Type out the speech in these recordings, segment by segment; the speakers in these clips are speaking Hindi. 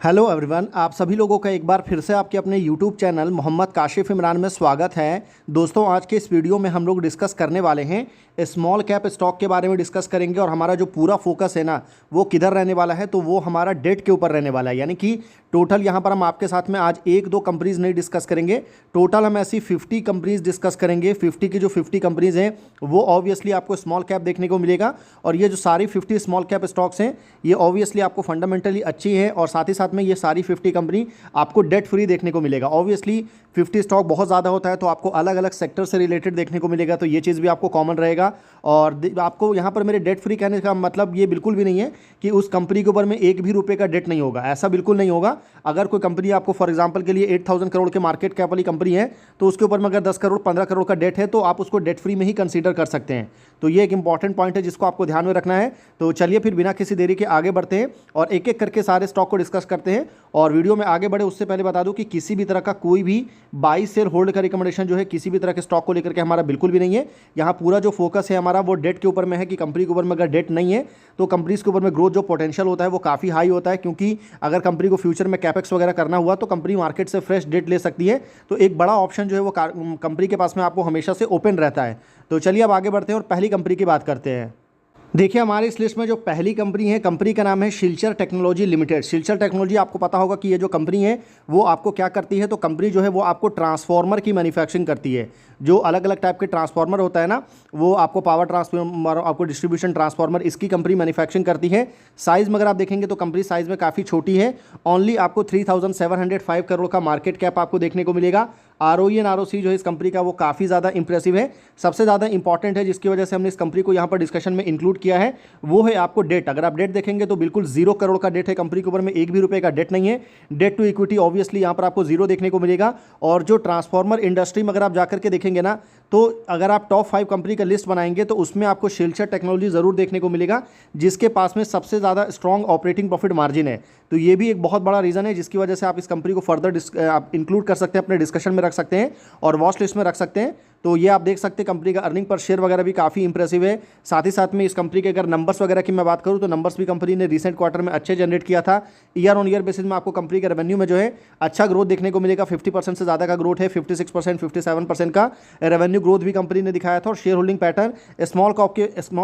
हेलो एवरीवन, आप सभी लोगों का एक बार फिर से आपके अपने यूट्यूब चैनल मोहम्मद काशिफ इमरान में स्वागत है। दोस्तों, आज के इस वीडियो में हम लोग डिस्कस करने वाले हैं स्मॉल कैप स्टॉक के बारे में डिस्कस करेंगे। और हमारा जो पूरा फोकस है ना, वो किधर रहने वाला है, तो वो हमारा डेट के ऊपर रहने वाला है। यानी कि टोटल यहाँ पर हम आपके साथ में आज एक दो कंपनीज नहीं डिस्कस करेंगे, टोटल हम ऐसी 50 कंपनीज डिस्कस करेंगे। 50 की जो 50 कंपनीज हैं वो ऑब्वियसली आपको स्मॉल कैप देखने को मिलेगा। और ये जो सारी 50 स्मॉल कैप स्टॉक्स हैं ये ऑब्वियसली आपको फंडामेंटली अच्छी है, और साथ ही साथ में ये सारी 50 कंपनी आपको डेट फ्री देखने को मिलेगा। ऑब्वियसली 50 स्टॉक बहुत ज़्यादा होता है तो आपको अलग अलग सेक्टर से रिलेटेड देखने को मिलेगा, तो ये चीज़ भी आपको कॉमन रहेगा। और आपको यहाँ पर मेरे डेट फ्री कहने का मतलब ये बिल्कुल भी नहीं है कि उस कंपनी के ऊपर में एक भी रुपये का डेट नहीं होगा, ऐसा बिल्कुल नहीं होगा। अगर कोई कंपनी आपको फॉर एग्जांपल के लिए 8000 करोड़ के मार्केट कैप वाली कंपनी है तो उसके ऊपर में अगर 10 करोड़ 15 करोड़ का डेट है तो आप उसको डेट फ्री में ही कंसीडर कर सकते हैं। तो ये एक इंपॉर्टेंट पॉइंट है जिसको आपको ध्यान में रखना है। तो चलिए फिर बिना किसी देरी के आगे बढ़ते हैं और एक एक करके सारे स्टॉक को डिस्कस करते हैं। और वीडियो में आगे बढ़े उससे पहले बता दूं कि किसी भी तरह का कोई भी बाई सेल होल्ड का रिकमेंडेशन जो है किसी भी तरह के स्टॉक को लेकर के हमारा बिल्कुल भी नहीं है। यहाँ पूरा जो फोकस है हमारा वो डेट के ऊपर में है कि कंपनी के ऊपर में अगर डेट नहीं है तो कंपनीज के ऊपर में ग्रोथ जो पोटेंशियल होता है वो काफ़ी हाई होता है, क्योंकि अगर कंपनी को फ्यूचर में कैपेक्स वगैरह करना हुआ तो कंपनी मार्केट से फ्रेश डेट ले सकती है। तो एक बड़ा ऑप्शन जो है वो कंपनी के पास में आपको हमेशा से ओपन रहता है। तो चलिए अब आगे बढ़ते हैं और पहली कंपनी की बात करते हैं। देखिए, हमारी इस लिस्ट में जो पहली कंपनी है, कंपनी का नाम है Silchar technology limited. Silchar technology, आपको पता होगा कि ये जो कंपनी है वो आपको क्या करती है, तो कंपनी जो है वो आपको ट्रांसफार्मर की मैन्युफैक्चरिंग करती है। जो अलग अलग टाइप के ट्रांसफार्मर होता है ना, वो आपको पावर ट्रांसफार्मर, आपको डिस्ट्रीब्यूशन ट्रांसफार्मर, इसकी कंपनी मैन्युफैक्चरिंग करती है। साइज़ में अगर आप देखेंगे तो कंपनी साइज़ में काफ़ी छोटी है। ओनली आपको 3705 करोड़ का मार्केट कैप आपको देखने को मिलेगा। ROE एंड ROC जो है इस कंपनी का वो काफ़ी ज़्यादा इंप्रेसिव है। सबसे ज़्यादा इंपॉर्टेंट है जिसकी वजह से हमने इस कंपनी को यहाँ पर डिस्कशन में इंक्लूड किया है वो है आपको डेट। अगर आप डेट देखेंगे तो बिल्कुल 0 करोड़ का डेट है कंपनी के ऊपर में, एक भी रुपये का डेट नहीं है। डेट टू इक्विटी ऑब्वियसली यहाँ पर आपको 0 देखने को मिलेगा। और जो ट्रांसफार्मर इंडस्ट्री में अगर आप जाकर के देखेंगे ना, तो अगर आप टॉप 5 कंपनी का लिस्ट बनाएंगे तो उसमें आपको शिलचर टेक्नोलॉजी ज़रूर देखने को मिलेगा, जिसके पास में सबसे ज़्यादा स्ट्रॉन्ग ऑपरेटिंग प्रॉफिट मार्जिन है। तो ये भी एक बहुत बड़ा रीज़न है जिसकी वजह से आप इस कंपनी को फर्दर आप इंक्लूड कर सकते हैं, अपने डिस्कशन में रख सकते हैं और वॉच लिस्ट में रख सकते हैं। तो ये आप देख सकते हैं कंपनी का अर्निंग पर शेयर वगैरह भी काफ़ी इंप्रेसिव है। साथ ही साथ में इस कंपनी के अगर नंबर्स वगैरह की मैं बात करूँ तो नंबर्स भी कंपनी ने रिसेंट क्वार्टर में अच्छे जनरेट किया था। ईयर ऑन ईयर बेसिस में आपको कंपनी के रेवेन्यू में जो है अच्छा ग्रोथ देखने को मिलेगा। 50% से ज़्यादा का ग्रोथ है, 56%, 57% का रेवेन्यू ग्रोथ भी कंपनी ने दिखाया था। और share holding pattern small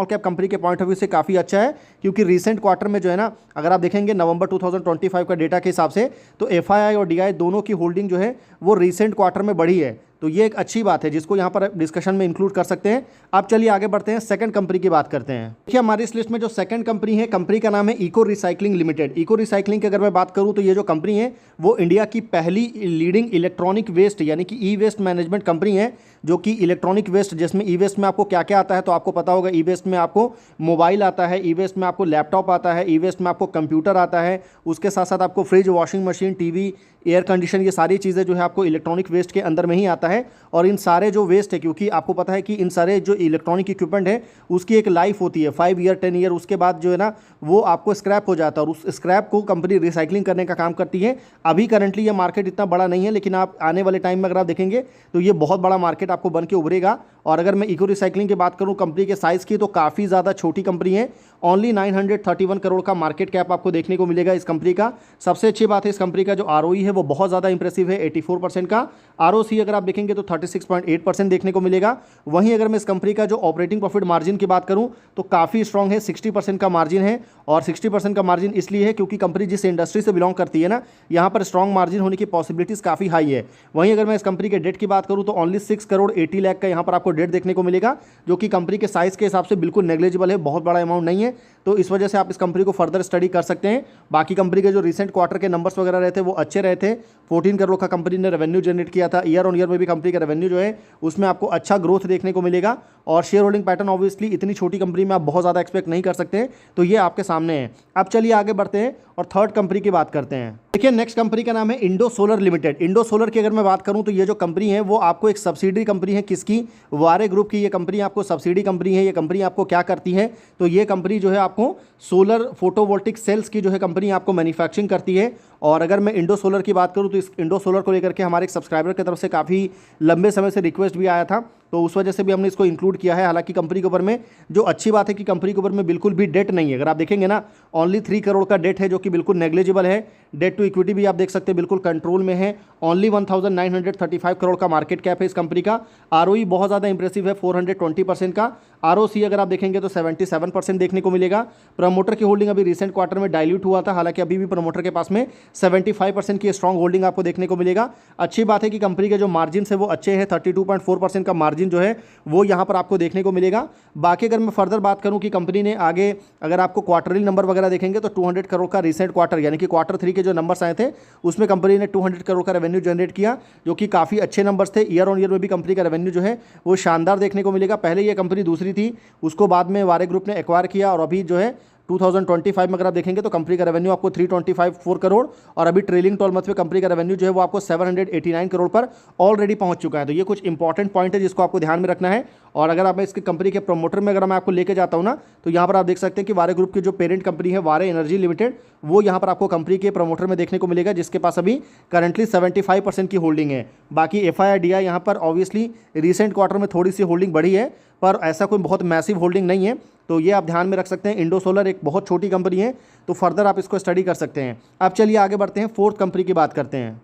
cap company के पॉइंट ऑफ व्यू से काफ़ी अच्छा है, क्योंकि रिसेंट क्वार्टर में जो है ना, अगर आप देखेंगे नवंबर 2025 का डेटा के हिसाब से तो FII और DI दोनों की होल्डिंग जो है वो रिसेंट क्वार्टर में बढ़ी है। तो ये एक अच्छी बात है जिसको यहाँ पर डिस्कशन में इंक्लूड कर सकते हैं। अब चलिए आगे बढ़ते हैं, सेकंड कंपनी की बात करते हैं। देखिए, हमारी इस लिस्ट में जो सेकंड कंपनी है, कंपनी का नाम है eco recycling limited. Eco recycling की अगर मैं बात करूँ तो ये जो कंपनी है वो इंडिया की पहली लीडिंग इलेक्ट्रॉनिक वेस्ट यानी कि ई वेस्ट मैनेजमेंट कंपनी है, जो कि इलेक्ट्रॉनिक वेस्ट, जिसमें ई वेस्ट में आपको क्या क्या आता है तो आपको पता होगा। ई वेस्ट में आपको मोबाइल आता है, ई वेस्ट में आपको लैपटॉप आता है, ई वेस्ट में आपको कंप्यूटर आता है, उसके साथ साथ आपको fridge, washing machine, TV, air condition, ये सारी चीज़ें जो है आपको इलेक्ट्रॉनिक वेस्ट के अंदर में ही आता है। और इन सारे जो वेस्ट है, क्योंकि आपको पता है कि इन सारे जो इलेक्ट्रॉनिक इक्विपमेंट है उसकी एक लाइफ होती है 5 ईयर 10 ईयर, उसके बाद जो है ना वो आपको स्क्रैप हो जाता है और उस स्क्रैप को कंपनी रिसाइकलिंग करने का काम करती है। अभी करंटली ये मार्केट इतना बड़ा नहीं है, लेकिन आप आने वाले टाइम में अगर आप देखेंगे तो ये बहुत बड़ा मार्केट आपको बन के उभरेगा। और अगर मैं इको रिसाइकलिंग की बात करूँ कंपनी के साइज़ की, तो काफ़ी ज़्यादा छोटी कंपनी है। ओनली 931 करोड़ का मार्केट कैप आपको देखने को मिलेगा इस कंपनी का। सबसे अच्छी बात है इस कंपनी का जो ROE है वो बहुत ज़्यादा इंप्रेसिव है, 84% का। ROC अगर आप देखेंगे तो 36.8% देखने को मिलेगा। वहीं अगर मैं इस कंपनी का जो ऑपरेटिंग प्रॉफिट मार्जिन की बात करूं तो काफ़ी स्ट्रॉन्ग है, 60% का मार्जिन है। और 60% का मार्जिन इसलिए है क्योंकि कंपनी जिस इंडस्ट्री से बिलोंग करती है ना, यहाँ पर स्ट्रॉन्ग मार्जिन होने की पॉसिबिलिटीज़ काफ़ी हाई है। वहीं अगर मैं इस कंपनी के डेट की बात करूँ तो ओनली 6 करोड़ 80 लाख का यहाँ पर आपको डेट देखने को मिलेगा, जो कि कंपनी के साइज़ के हिसाब से बिल्कुल नेग्लिजिबल है, बहुत बड़ा अमाउंट नहीं है। तो इस वजह से आप इस कंपनी को फर्दर स्टडी कर सकते हैं। बाकी कंपनी के जो रिसेंट क्वार्टर के नंबर्स वगैरह रहते हैं वो अच्छे रहे थे। 14 करोड़ का कंपनी ने रेवेन्यू जनरेट किया था। ईयर ऑन ईयर में भी कंपनी का रेवेन्यू जो है उसमें आपको अच्छा ग्रोथ देखने को मिलेगा। और शेयर होल्डिंग पैटर्न ऑब्वियसली इतनी छोटी कंपनी में आप बहुत ज़्यादा एक्सपेक्ट नहीं कर सकते, तो ये आपके सामने है। अब चलिए आगे बढ़ते हैं और थर्ड कंपनी की बात करते हैं। देखिए, नेक्स्ट कंपनी का नाम है Indo solar limited. Indo solar की अगर मैं बात करूं तो ये जो कंपनी है वो आपको एक सब्सिडी कंपनी है, किसकी? वारे ग्रुप की ये कंपनी आपको सब्सिडी कंपनी है। ये कंपनी आपको क्या करती है, तो ये कंपनी जो है आपको सोलर फोटोवोल्टिक सेल्स की जो है कंपनी आपको मैन्युफैक्चरिंग करती है। और अगर मैं इंडो सोलर की बात करूं तो इस इंडो सोलर को लेकर के हमारे एक सब्सक्राइबर की तरफ से काफ़ी लंबे समय से रिक्वेस्ट भी आया था तो उस वजह से भी हमने इसको इंक्लूड किया है। हालांकि कंपनी के ऊपर में जो अच्छी बात है कि कंपनी के ऊपर में बिल्कुल भी डेट नहीं है। अगर आप देखेंगे ना, ओनली 3 करोड़ का डेट है, जो कि बिल्कुल नेग्लिजिबल है। डेट टू इक्विटी भी आप देख सकते हैं बिल्कुल कंट्रोल में है। ओनली 1935 करोड़ का मार्केट कैप है इस कंपनी का। आरओई बहुत ज़्यादा इंप्रेसिव है, 420% का। आरओसी अगर आप देखेंगे तो 77% देखने को मिलेगा। प्रमोटर की होल्डिंग अभी रिसेंट क्वार्टर में डाइल्यूट हुआ था, हालांकि अभी भी प्रमोटर के पास में 75% की स्ट्रॉन्ग होल्डिंग आपको देखने को मिलेगा। अच्छी बात है कि कंपनी के जो मार्जिन है वो अच्छे हैं, 32.4% का मार्जिन जो है वो यहाँ पर आपको देखने को मिलेगा। बाकी अगर मैं फर्दर बात करूँ कि कंपनी ने आगे अगर आपको क्वार्टरली नंबर वगैरह देखेंगे तो 200 करोड़ का रिसेंट क्वार्टर यानी कि Q3 के जो नंबर्स आए थे उसमें कंपनी ने 200 करोड़ का रेवेन्यू जनरेट किया, जो कि काफ़ी अच्छे नंबर्स थे। ईयर ऑन ईयर में भी कंपनी का रेवेन्यू जो है वो शानदार देखने को मिलेगा। पहले ये कंपनी दूसरी थी, उसको बाद में वारे ग्रुप ने एक्वायर किया और अभी जो है 2025 में अगर आप देखेंगे तो कंपनी का रेवेन्यू आपको 325 करोड़ और अभी ट्रेलिंग 12 मंथ में कंपनी का रेवेन्यू जो है वो आपको 789 करोड़ पर ऑलरेडी पहुंच चुका है। तो ये कुछ इंपॉर्टेंट पॉइंट है जिसको आपको ध्यान में रखना है। और अगर आप इसकी कंपनी के प्रमोटर में अगर मैं आपको लेके जाता हूं ना, तो यहाँ पर आप देख सकते हैं कि वारे ग्रुप की जो पेरेंट कंपनी है वारे एनर्जी लिमिटेड, वो यहाँ पर आपको कंपनी के प्रमोटर में देखने को मिलेगा, जिसके पास अभी करंटली 75% की होल्डिंग है। बाकी FII यहाँ पर ऑब्वियसली रिसेंट क्वार्टर में थोड़ी सी होल्डिंग बढ़ी है, पर ऐसा कोई बहुत मैसिव होल्डिंग नहीं है, तो ये आप ध्यान में रख सकते हैं। इंडो सोलर एक बहुत छोटी कंपनी है, तो फर्दर आप इसको स्टडी कर सकते हैं। अब चलिए आगे बढ़ते हैं, फोर्थ कंपनी की बात करते हैं।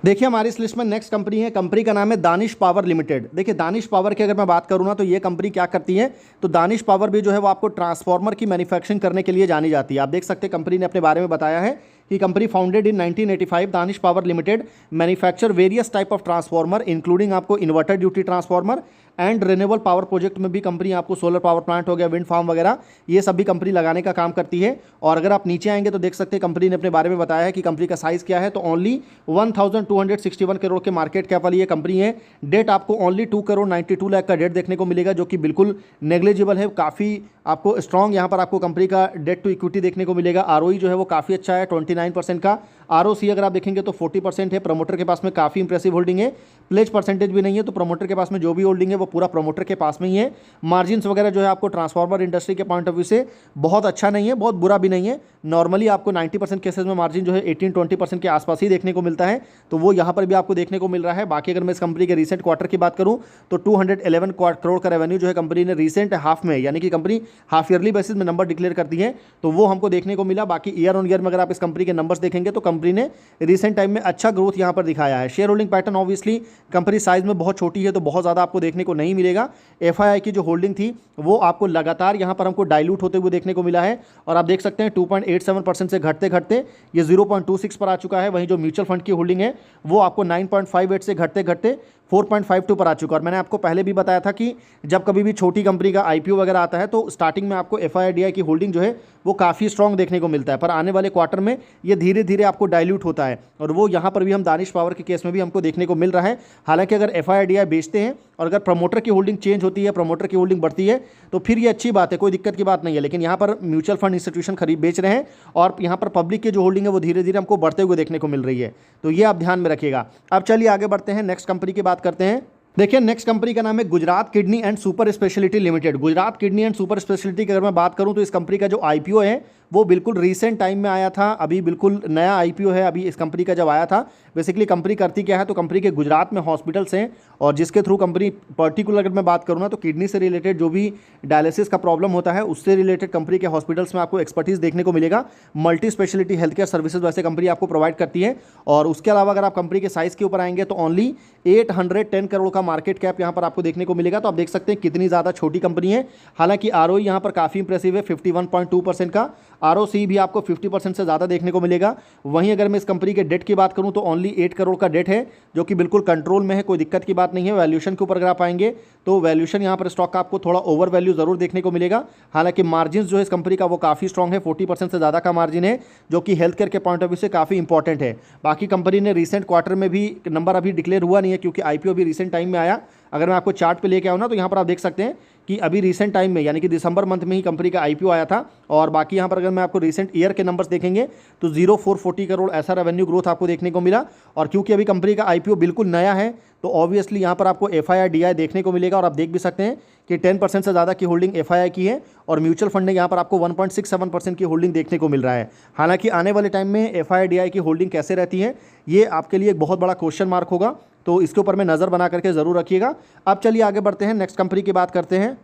देखिए हमारी इस लिस्ट में नेक्स्ट कंपनी है, कंपनी का नाम है दानिश पावर लिमिटेड। देखिए दानिश पावर की अगर मैं बात करूँ ना, तो ये कंपनी क्या करती है, तो दानिश पावर भी जो है वो आपको ट्रांसफार्मर की मैन्युफैक्चरिंग करने के लिए जानी जाती है। आप देख सकते हैं कंपनी ने अपने बारे में बताया है कि company founded in 1985, Danish power limited manufacture various type of transformer including आपको inverter duty transformer and renewable power project में भी कंपनी आपको सोलर पावर प्लांट हो गया, विंड फार्म वगैरह, ये सब भी कंपनी लगाने का काम करती है। और अगर आप नीचे आएंगे तो देख सकते हैं कंपनी ने अपने बारे में बताया है कि कंपनी का साइज़ क्या है, तो ओनली 1261 करोड़ के मार्केट कैप वाली ये कंपनी है। डेट आपको ओनली 2 करोड़ 92 लाख का डेट देखने को मिलेगा, जो कि बिल्कुल नेग्लिजिबल है। काफ़ी आपको स्ट्रॉन्ग यहाँ पर आपको कंपनी का डेट टू इक्विटी देखने को मिलेगा। आरओई जो है वो काफ़ी अच्छा है, 29% का। आरओसी अगर आप देखेंगे तो 40% है। प्रमोटर के पास में काफ़ी इंप्रेसिव होल्डिंग है, प्लेज परसेंटेज भी नहीं है, तो प्रमोटर के पास में जो भी होल्डिंग है वो पूरा प्रमोटर के पास में ही है। मार्जिन्स वगैरह जो है आपको ट्रांसफार्मर इंडस्ट्री के पॉइंट ऑफ व्यू से बहुत अच्छा नहीं है, बहुत बुरा भी नहीं है। नॉर्मली आपको 90% केसेस में मार्जिन जो है 18-20% के आसपास ही देखने को मिलता है, तो वो यहाँ पर भी आपको देखने को मिल रहा है। बाकी अगर मैं इस कंपनी के रिसेंट क्वार्टर की बात करूँ तो 211 करोड़ का रेवेन्यू जो है कंपनी ने रिसेंट हाफ में, यानी कि कंपनी हाफ ईयरली बेसिस में नंबर डिक्लेयर करती है, तो वो हमको देखने को मिला। बाकी ईयर ऑन ईयर में अगर आप इस कंपनी के नंबर्स देखेंगे तो कंपनी ने रिसेंट टाइम में अच्छा ग्रोथ यहाँ पर दिखाया है। Share holding pattern obviously company size में बहुत छोटी है, तो बहुत ज़्यादा आपको देखने को नहीं मिलेगा। FII की जो होल्डिंग थी वो आपको लगातार यहाँ पर हमको डाइल्यूट होते हुए देखने को मिला है, और आप देख सकते हैं 2.87% से घटते घटते ये 0.26 पर आ चुका है। वहीं जो म्यूचुअल फंड की होल्डिंग है वो आपको 9.58 से घटते घटते 4.52 पर आ चुका है। और मैंने आपको पहले भी बताया था कि जब कभी भी छोटी कंपनी का IPO वगैरह आता है तो स्टार्टिंग में आपको FII की होल्डिंग जो है वो काफ़ी स्ट्रॉन्ग देखने को मिलता है, पर आने वाले क्वार्टर में ये धीरे धीरे आपको डाइल्यूट होता है, और वो यहाँ पर भी हम दानिश पावर के केस में भी हमको देखने को मिल रहा है। हालांकि अगर FII बेचते हैं और अगर प्रमोटर की होल्डिंग चेंज होती है, प्रमोटर की होल्डिंग बढ़ती है, तो फिर ये अच्छी बात है, कोई दिक्कत की बात नहीं है। लेकिन यहाँ पर म्यूचुअल फंड इंस्टीट्यूशन खरीद बेच रहे हैं और यहाँ पर पब्लिक की जो होल्डिंग है वो धीरे धीरे हमको बढ़ते हुए देखने को मिल रही है, तो ये आप ध्यान में रखिएगा। अब चलिए आगे बढ़ते हैं, नेक्स्ट कंपनी की बात करते हैं। देखिए नेक्स्ट कंपनी का नाम है Gujarat kidney and super speciality limited. Gujarat kidney and super speciality की अगर मैं बात करूं तो इस कंपनी का जो IPO है वो बिल्कुल रीसेंट टाइम में आया था, अभी बिल्कुल नया IPO है अभी इस कंपनी का जब आया था। बेसिकली कंपनी करती क्या है, तो कंपनी के गुजरात में हॉस्पिटल्स हैं और जिसके थ्रू कंपनी पर्टिकुलर अगर मैं बात करूँ ना तो किडनी से रिलेटेड जो भी डायलिसिस का प्रॉब्लम होता है उससे रिलेटेड कंपनी के हॉस्पिटल्स में आपको एक्सपर्टीज़ देखने को मिलेगा। Multi speciality health care services वैसे कंपनी आपको प्रोवाइड करती है। और उसके अलावा अगर आप कंपनी के साइज़ के ऊपर आएंगे तो ओनली 810 करोड़ का मार्केट कैप यहाँ पर आपको देखने को मिलेगा। तो आप देख सकते हैं कितनी ज़्यादा छोटी कंपनी है। हालांकि ROE यहाँ पर काफ़ी इंप्रेसिव है, 51.2% का। ROC भी आपको 50% से ज़्यादा देखने को मिलेगा। वहीं अगर मैं इस कंपनी के डेट की बात करूँ तो ओनली 8 करोड़ का डेट है, जो कि बिल्कुल कंट्रोल में है, कोई दिक्कत की बात नहीं है। वैल्यूएशन के ऊपर अगर आप आएंगे तो वैल्यूएशन यहाँ पर स्टॉक का आपको थोड़ा ओवर वैल्यू ज़रूर देखने को मिलेगा। हालांकि मार्जिन जो है इस कंपनी का वो काफ़ी स्ट्रॉन्ग है, 40% से ज़्यादा का मार्जिन है, जो कि हेल्थ केयर के पॉइंट ऑफ व्यू से काफ़ी इंपॉर्टेंट है। बाकी कंपनी ने रिसेंट क्वार्टर में भी नंबर अभी डिक्लेयर हुआ नहीं है, क्योंकि IPO भी रिसेंट टाइम में आया। अगर मैं आपको चार्ट पे लेके आऊँ ना तो यहाँ पर आप देख सकते हैं कि अभी रिसेंट टाइम में यानी कि दिसंबर मंथ में ही कंपनी का IPO आया था। और बाकी यहाँ पर अगर मैं आपको रिसेंट ईयर के नंबर्स देखेंगे तो 0440 करोड़ ऐसा रेवेन्यू ग्रोथ आपको देखने को मिला। और क्योंकि अभी कंपनी का IPO बिल्कुल नया है तो ऑब्वियसली यहाँ पर आपको FII देखने को मिलेगा। और आप देख भी सकते हैं कि 10% से ज़्यादा की होल्डिंग FII की है और म्यूचुअल फंड ने यहाँ पर आपको 1.67% की होल्डिंग देखने को मिल रहा है। हालांकि आने वाले टाइम में FII की होल्डिंग कैसे रहती है ये आपके लिए एक बहुत बड़ा क्वेश्चन मार्क होगा। तो इसके ऊपर में नज़र बना करके ज़रूर रखिएगा। अब चलिए आगे बढ़ते हैं, नेक्स्ट कंपनी की बात करते हैं।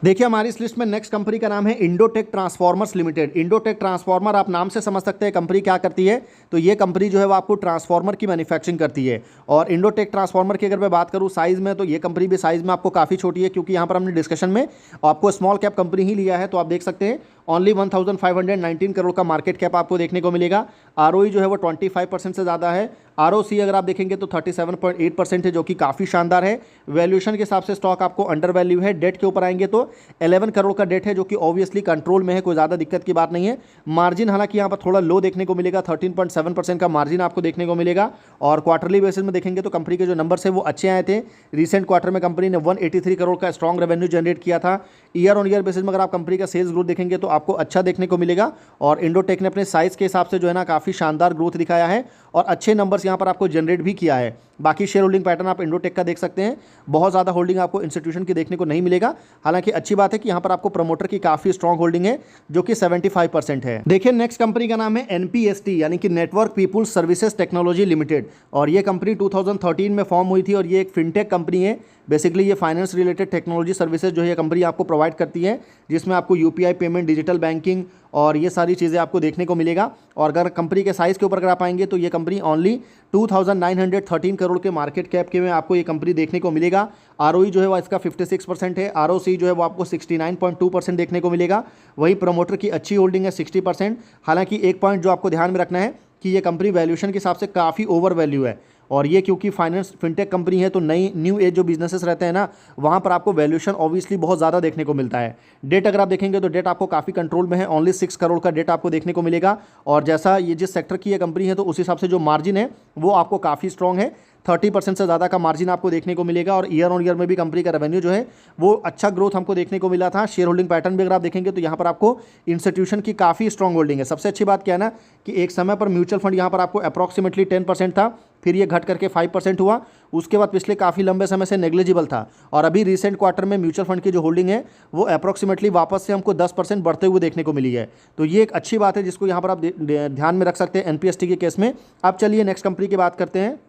देखिए हमारी इस लिस्ट में नेक्स्ट कंपनी का नाम है Indotech transformers limited. Indotech transformer, आप नाम से समझ सकते हैं कंपनी क्या करती है। तो ये कंपनी जो है वो आपको ट्रांसफार्मर की मैन्युफैक्चरिंग करती है। और इंडोटेक ट्रांसफार्मर की अगर मैं बात करूँ साइज़ में, तो ये कंपनी भी साइज़ में आपको काफ़ी छोटी है, क्योंकि यहाँ पर हमने डिस्कशन में आपको स्मॉल कैप कंपनी ही लिया है। तो आप देख सकते हैं ओनली 1519 करोड़ का मार्केट कैप आपको देखने को मिलेगा। आरओई जो है वो 25% से ज़्यादा है। आरओसी अगर आप देखेंगे तो 37.8% है, जो कि काफ़ी शानदार है। वैल्यूएशन के हिसाब से स्टॉक आपको अंडर वैल्यू है। डेट के ऊपर आएंगे तो 11 करोड़ का डेट है, जो कि ऑब्वियसली कंट्रोल में है, कोई ज़्यादा दिक्कत की बात नहीं है। मार्जिन हालांकि यहाँ पर थोड़ा लो देखने को मिलेगा, 13.7% का मार्जिन आपको देखने को मिलेगा। और क्वार्टरली बेसिस में देखेंगे तो कंपनी के जो नंबर्स है वो अच्छे आए थे। रिसेंट क्वार्टर में कंपनी ने 183 करोड़ का स्ट्रॉन्ग रेवेन्यू जनरेट किया था। ईयर ऑन ईयर बेसिस में अगर आप कंपनी का सेल्स ग्रोथ देखेंगे तो आपको अच्छा देखने को मिलेगा। और इंडोटेक ने अपने साइज़ के हिसाब से जो है ना काफ़ी शानदार ग्रोथ दिखाया है और अच्छे नंबर्स यहाँ पर आपको जनरेट भी किया है। बाकी शेयर होल्डिंग पैटर्न आप इंडोटेक का देख सकते हैं, बहुत ज़्यादा होल्डिंग आपको इंस्टीट्यूशन की देखने को नहीं मिलेगा। हालांकि अच्छी बात है कि यहाँ पर आपको प्रमोटर की काफ़ी स्ट्रॉन्ग होल्डिंग है, जो कि 75% है। देखिए नेक्स्ट कंपनी का नाम है एनपीएसटी, यानी कि network people's services technology limited. और ये कंपनी 2013 में फॉर्म हुई थी और ये एक फिनटेक कंपनी है। बेसिकली ये फाइनेंस रिलेटेड टेक्नोलॉजी सर्विसेज जो है ये कंपनी आपको प्रोवाइड करती है, जिसमें आपको यूपीआई पेमेंट, डिजिटल बैंकिंग और ये सारी चीज़ें आपको देखने को मिलेगा। और अगर कंपनी के साइज़ के ऊपर अगर आप आएंगे तो ये कंपनी ओनली 2913 करोड़ के मार्केट कैप के में आपको ये कंपनी देखने को मिलेगा। आरओई जो है वो इसका 56% है। आरओसी जो है वो आपको 69.2% देखने को मिलेगा। वही प्रमोटर की अच्छी होल्डिंग है 60%। हालांकि एक पॉइंट जो आपको ध्यान में रखना है कि ये कंपनी वैल्यूएशन के हिसाब से काफ़ी ओवर वैल्यू है। और ये क्योंकि फाइनेंस फिनटेक कंपनी है तो नई न्यू एज जो बिजनेसेस रहते हैं ना, वहाँ पर आपको वैल्यूएशन ऑब्वियसली बहुत ज़्यादा देखने को मिलता है। डेट अगर आप देखेंगे तो डेट आपको काफ़ी कंट्रोल में है, ओनली 6 करोड़ का डेट आपको देखने को मिलेगा। और जैसा ये जिस सेक्टर की ये कंपनी है तो उस हिसाब से जो मार्जिन है वो आपको काफ़ी स्ट्रॉन्ग है, 30% से ज़्यादा का मार्जिन आपको देखने को मिलेगा। और ईयर ऑन ईयर में भी कंपनी का रेवेन्यू जो है वो अच्छा ग्रोथ हमको देखने को मिला था। शेयर होल्डिंग पैटर्न भी अगर आप देखेंगे तो यहाँ पर आपको इंस्टीट्यूशन की काफ़ी स्ट्रॉन्ग होल्डिंग है। सबसे अच्छी बात क्या है ना कि एक समय पर म्यूचुअल फंड यहाँ पर आपको अप्रॉक्सीमेटली 10% था, फिर ये घट करके 5% हुआ, उसके बाद पिछले काफ़ी लंबे समय से नेग्लिजिबल था। और अभी रिसेंट क्वार्टर में म्यूचुअल फंड की जो होल्डिंग है वो अप्रॉक्सीमेटली वापस से हमको 10% बढ़ते हुए देखने को मिली है। तो ये एक अच्छी बात है जिसको यहाँ पर आप ध्यान में रख सकते हैं एनपीएसटी के केस में। अब चलिए नेक्स्ट कंपनी की बात करते हैं।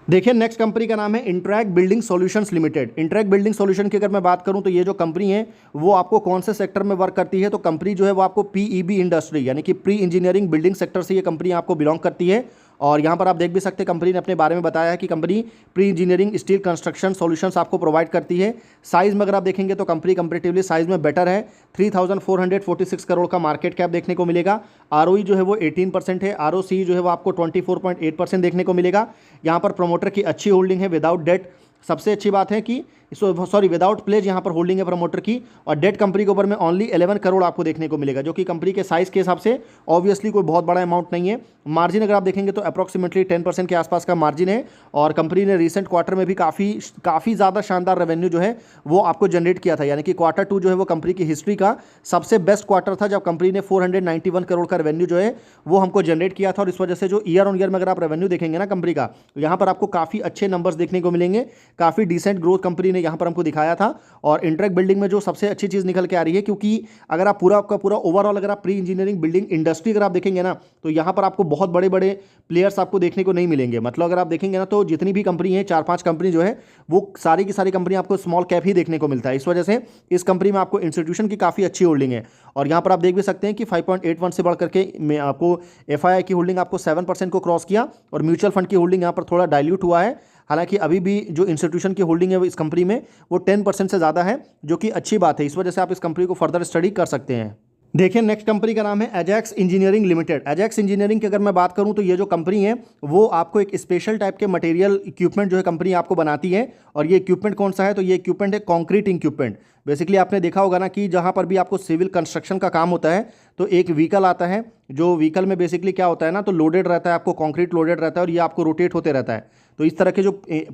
देखिए नेक्स्ट कंपनी का नाम है interact building solutions limited. Interact building solution की अगर मैं बात करूं तो ये जो कंपनी है वो आपको कौन से सेक्टर में वर्क करती है, तो कंपनी जो है वो आपको पीईबी इंडस्ट्री यानी कि प्री इंजीनियरिंग बिल्डिंग सेक्टर से ये कंपनी आपको बिलोंग करती है। और यहाँ पर आप देख भी सकते हैं कंपनी ने अपने बारे में बताया है कि company pre engineering steel construction solutions आपको प्रोवाइड करती है। साइज़ में अगर आप देखेंगे तो कंपनी कंपेरेटिवली साइज़ में बेटर है। 3446 करोड़ का मार्केट कैप देखने को मिलेगा। आरओई जो है वो 18% है। आरओसी जो है वो आपको 24.8% देखने को मिलेगा। यहाँ पर प्रमोटर की अच्छी होल्डिंग है विदाउट डेट। सबसे अच्छी बात है कि विदाउट प्लेज यहाँ पर होल्डिंग है प्रमोटर की। और डेट कंपनी के ऊपर में ओनली 11 करोड़ आपको देखने को मिलेगा, जो कि कंपनी के साइज़ के हिसाब से ऑब्वियसली कोई बहुत बड़ा अमाउंट नहीं है। मार्जिन अगर आप देखेंगे तो अप्रॉक्सीमेटली 10% के आसपास का मार्जिन है। और कंपनी ने रिसेंट क्वार्टर में भी काफ़ी ज़्यादा शानदार रेवेन्यू जो है वो आपको जनरेट किया था, यानी कि क्वार्टर 2 जो है वो कंपनी की हिस्ट्री का सबसे बेस्ट क्वार्टर था, जब कंपनी ने 491 करोड़ का रेवेन्यू जो है वो हमको जनरेट किया था। और इस वजह से जो ईयर ऑन ईयर में अगर आप रेवेन्यू देखेंगे ना कंपनी का, तो यहाँ पर आपको काफ़ी अच्छे नंबर्स देखने को मिलेंगे। काफ़ी डिसेंट ग्रोथ कंपनी ने यहाँ पर हमको दिखाया था। और इंट्रैक्ट बिल्डिंग में जो सबसे अच्छी चीज़ निकल के आ रही है, क्योंकि अगर आप पूरा आपका पूरा ओवरऑल अगर आप प्री इंजीनियरिंग बिल्डिंग इंडस्ट्री अगर आप देखेंगे ना, तो यहाँ पर आपको बहुत बड़े बड़े प्लेयर्स आपको देखने को नहीं मिलेंगे। मतलब अगर आप देखेंगे ना तो जितनी भी कंपनी है 4-5 कंपनी जो है वो सारी की सारी कंपनी आपको स्मॉल कैप ही देखने को मिलता है। इस वजह से इस कंपनी में आपको इंस्टीट्यूशन की काफ़ी अच्छी होल्डिंग है। और यहाँ पर आप देख भी सकते हैं कि 5.81 से बढ़ करके आपको एफआईआई की होल्डिंग आपको 7% को क्रॉस किया। और म्यूचुअल फंड की होल्डिंग यहाँ पर थोड़ा डाइल्यूट हुआ है। हालांकि अभी भी जो इंस्टीट्यूशन की होल्डिंग है इस कंपनी में वो 10% से ज़्यादा है, जो कि अच्छी बात है। इस वजह से आप इस कंपनी को फर्दर स्टडी कर सकते हैं। देखिए नेक्स्ट कंपनी का नाम है Ajax engineering limited. Ajax engineering की अगर मैं बात करूं तो ये जो कंपनी है वो आपको एक स्पेशल टाइप के मटेरियल इक्विपमेंट जो है कंपनी आपको बनाती है। और ये इक्विपमेंट कौन सा है, तो ये इक्विपमेंट है कंक्रीट इक्विपमेंट। बेसिकली आपने देखा होगा ना कि जहाँ पर भी आपको सिविल कंस्ट्रक्शन का काम होता है तो एक व्हीकल आता है, जो व्हीकल में बेसिकली क्या होता है ना, तो लोडेड रहता है, आपको कंक्रीट लोडेड रहता है और ये आपको रोटेट होते रहता है। तो इस तरह के जो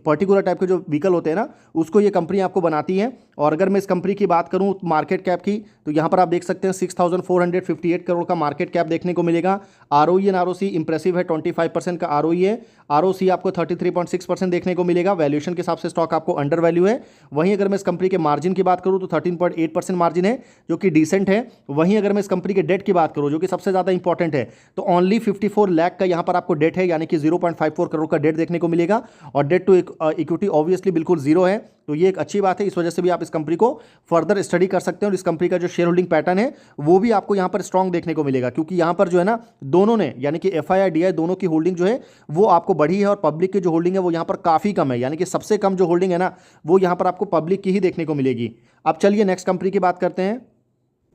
पर्टिकुलर टाइप के जो व्हीकल होते हैं ना, उसको ये कंपनी आपको बनाती है। और अगर मैं इस कंपनी की बात करूं मार्केट कैप की, तो यहाँ पर आप देख सकते हैं 6458 करोड़ का मार्केट कैप देखने को मिलेगा। आरओई एंड आरओसी इंप्रेसिव है, 25% का आरओई है। ROC आपको 33.6% देखने को मिलेगा। वैल्यूएशन के हिसाब से स्टॉक आपको अंडर वैल्यू है। वहीं अगर मैं इस कंपनी के मार्जिन की बात करूं तो 13.8% मार्जिन है, जो कि डिसेंट है। वहीं अगर मैं इस कंपनी के डेट की बात करूं, जो कि सबसे ज़्यादा इंपॉर्टेंट है, तो ओनली 54 लाख का यहाँ पर आपको डेट है, यानी कि 0.54 करोड़ का डेट देखने को मिलेगा। और डेट टू इक्विटी ऑब्वियसली बिल्कुल जीरो है, तो ये एक अच्छी बात है। इस वजह से भी आप इस कंपनी को फर्दर स्टडी कर सकते हैं। और इस कंपनी का जो शेयर होल्डिंग पैटर्न है वो भी आपको यहाँ पर स्ट्रांग देखने को मिलेगा, क्योंकि यहाँ पर जो है ना, दोनों ने यानी कि FII DI दोनों की होल्डिंग जो है वो आपको बढ़ी है, और पब्लिक की जो होल्डिंग है वो यहाँ पर काफ़ी कम है, यानी कि सबसे कम जो होल्डिंग है ना वो यहाँ पर आपको पब्लिक की ही देखने को मिलेगी। अब चलिए नेक्स्ट कंपनी की बात करते हैं।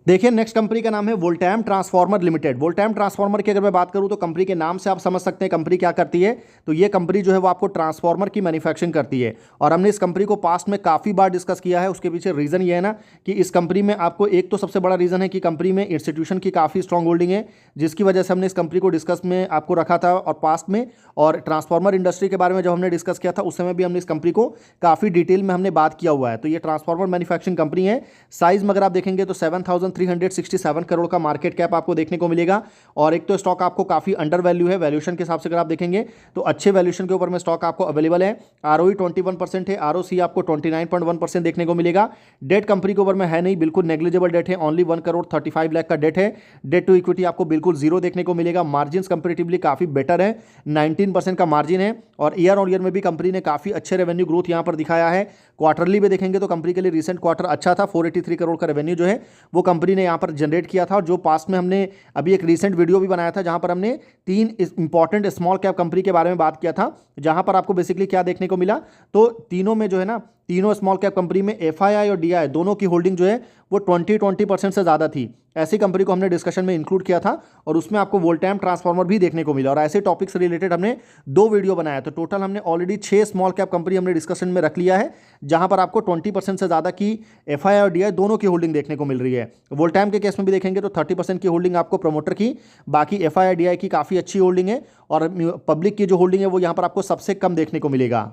देखिए नेक्स्ट कंपनी का नाम है वोल्टैम ट्रांसफार्मर लिमिटेड। वोल्टैम ट्रांसफार्मर की अगर मैं बात करूं तो कंपनी के नाम से आप समझ सकते हैं कंपनी क्या करती है। तो ये कंपनी जो है वो आपको ट्रांसफार्मर की मैन्युफैक्चरिंग करती है, और हमने इस कंपनी को पास्ट में काफ़ी बार डिस्कस किया है। उसके पीछे रीज़न ये है ना कि इस कंपनी में आपको एक तो सबसे बड़ा रीज़न है कि कंपनी में इंस्टीट्यूशन की काफ़ी स्ट्रॉन्ग होल्डिंग है, जिसकी वजह से हमने इस कंपनी को डिस्कस में आपको रखा था और पास्ट में। और ट्रांसफार्मर इंडस्ट्री के बारे में जब हमने डिस्कस किया था उस समय भी हमने इस कंपनी को काफ़ी डिटेल में हमने बात किया हुआ है। तो ये ट्रांसफार्मर मैन्युफैक्चरिंग कंपनी है। साइज में अगर आप देखेंगे तो 7,367 करोड़ का मार्केट कैप आपको देखने को मिलेगा। और एक तो स्टॉक आपको काफ़ी अंडर वैल्यू है, वैल्यूएशन के हिसाब से अगर आप देखेंगे तो अच्छे वैल्यूएशन के ऊपर में स्टॉक आपको अवेलेबल है। ROE 21% है, ROC आपको 29.1% देखने को मिलेगा। डेट कंपनी के ऊपर में है नहीं, बिल्कुल नेग्लिजिबल डेट है, ओनली 1 करोड़ 35 लाख का डेट है। डेट टू इक्विटी आपको बिल्कुल जीरो देखने को मिलेगा। मार्जिन कंपेरेटिवली काफ़ी बेटर है, 19% का मार्जिन है। और ईयर ऑन ईयर में भी कंपनी ने काफ़ी अच्छे रेवेन्यू ग्रोथ यहाँ पर दिखाया है। क्वार्टरली में देखेंगे तो कंपनी के लिए रिसेंट क्वार्टर अच्छा था, 483 करोड़ का रेवेन्यू जो है वो कंपनी ने यहाँ पर जनरेट किया था। और जो पास्ट में हमने अभी एक रीसेंट वीडियो भी बनाया था जहाँ पर हमने 3 इंपॉर्टेंट स्मॉल कैप कंपनी के बारे में बात किया था, जहाँ पर आपको बेसिकली क्या देखने को मिला, तो तीनों में जो है ना, तीनों स्मॉल कैप कंपनी में FII और DI दोनों की होल्डिंग जो है वो 20% से ज़्यादा थी। ऐसी कंपनी को हमने डिस्कशन में इंक्लूड किया था, और उसमें आपको वोल्टैम ट्रांसफार्मर भी देखने को मिला। और ऐसे टॉपिक से रिलेटेड हमने 2 वीडियो बनाया। तो टोटल हमने ऑलरेडी 6 स्मॉल कैप कंपनी हमने डिस्कशन में रख लिया है, जहां पर आपको 20% से ज़्यादा की FII और DI दोनों की होल्डिंग देखने को मिल रही है। वोल्टैम के केस में भी देखेंगे तो 30% की होल्डिंग आपको प्रमोटर की, बाकी FII DI की काफ़ी अच्छी होल्डिंग है, और पब्लिक की जो होल्डिंग है वो यहाँ पर आपको सबसे कम देखने को मिलेगा।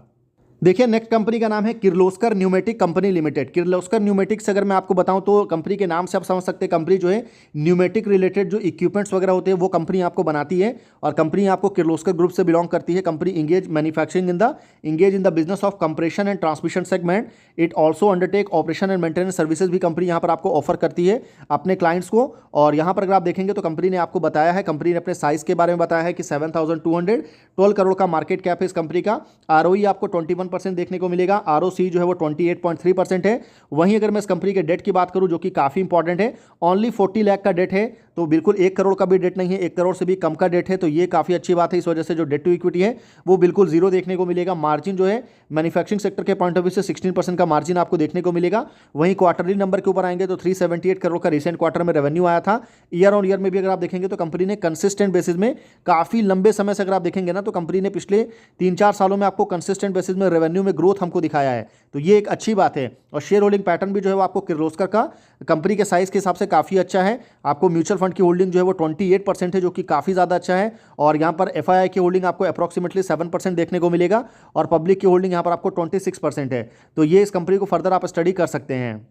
देखिए नेक्स्ट कंपनी का नाम है Kirloskar pneumatic company limited. Kirloskar pneumatics अगर मैं आपको बताऊं तो कंपनी के नाम से आप समझ सकते हैं कंपनी जो है न्यूमेटिक रिलेटेड जो इक्विपमेंट्स वगैरह होते हैं वो कंपनी आपको बनाती है, और कंपनी आपको किर्लोस्कर ग्रुप से बिलोंग करती है। Company engage in the business of compression and transmission segment. It also undertake operation and maintenance services भी कंपनी यहाँ पर आपको ऑफर करती है अपने क्लाइंट्स को। और यहाँ पर अगर आप देखेंगे तो कंपनी ने आपको बताया है, कंपनी ने अपने साइज के बारे में बताया है कि 7,212 करोड़ का मार्केट कैप है इस कंपनी का। ROE आपको 21% देखने को मिलेगा। ROC जो है वो 28.3% है। वहीं अगर मैं इस कंपनी के डेट की बात करूं जो कि काफ़ी इंपॉर्टेंट है, ओनली 40 लाख का डेट है, तो बिल्कुल 1 करोड़ का भी डेट नहीं है, 1 करोड़ से भी कम का डेट है। तो ये काफ़ी अच्छी बात है। इस वजह से जो डेट टू इक्विटी है वो बिल्कुल जीरो देखने को मिलेगा। मार्जिन जो है मैन्युफैक्चरिंग सेक्टर के पॉइंट ऑफ व्यू से 16% का मार्जिन आपको देखने को मिलेगा। वहीं क्वार्टरली नंबर के ऊपर आएंगे तो 378 करोड़ का रिसेंट क्वार्टर में रेवेन्यू आया था। ईयर ऑन ईयर में भी अगर आप देखेंगे तो कंपनी ने कंसिस्टेंट बेसिस में काफ़ी लंबे समय से अगर आप देखेंगे ना, तो कंपनी ने पिछले 3-4 सालों में आपको कंसिस्टेंट बेसिस में रेवेन्यू में ग्रोथ हमको दिखाया है। तो ये एक अच्छी बात है। और शेयर होल्डिंग पैटर्न भी जो है वो आपको किर्लोस्कर का कंपनी के साइज के हिसाब से काफ़ी अच्छा है। आपको म्यूचुअल फंड की होल्डिंग जो है वो 28% है, जो कि काफ़ी ज़्यादा अच्छा है। और यहाँ पर FII की होल्डिंग आपको अप्रॉक्सीमेटली 7% देखने को मिलेगा, और पब्लिक की होल्डिंग यहाँ पर आपको 26% है। तो ये इस कंपनी को फर्दर आप स्टडी कर सकते हैं।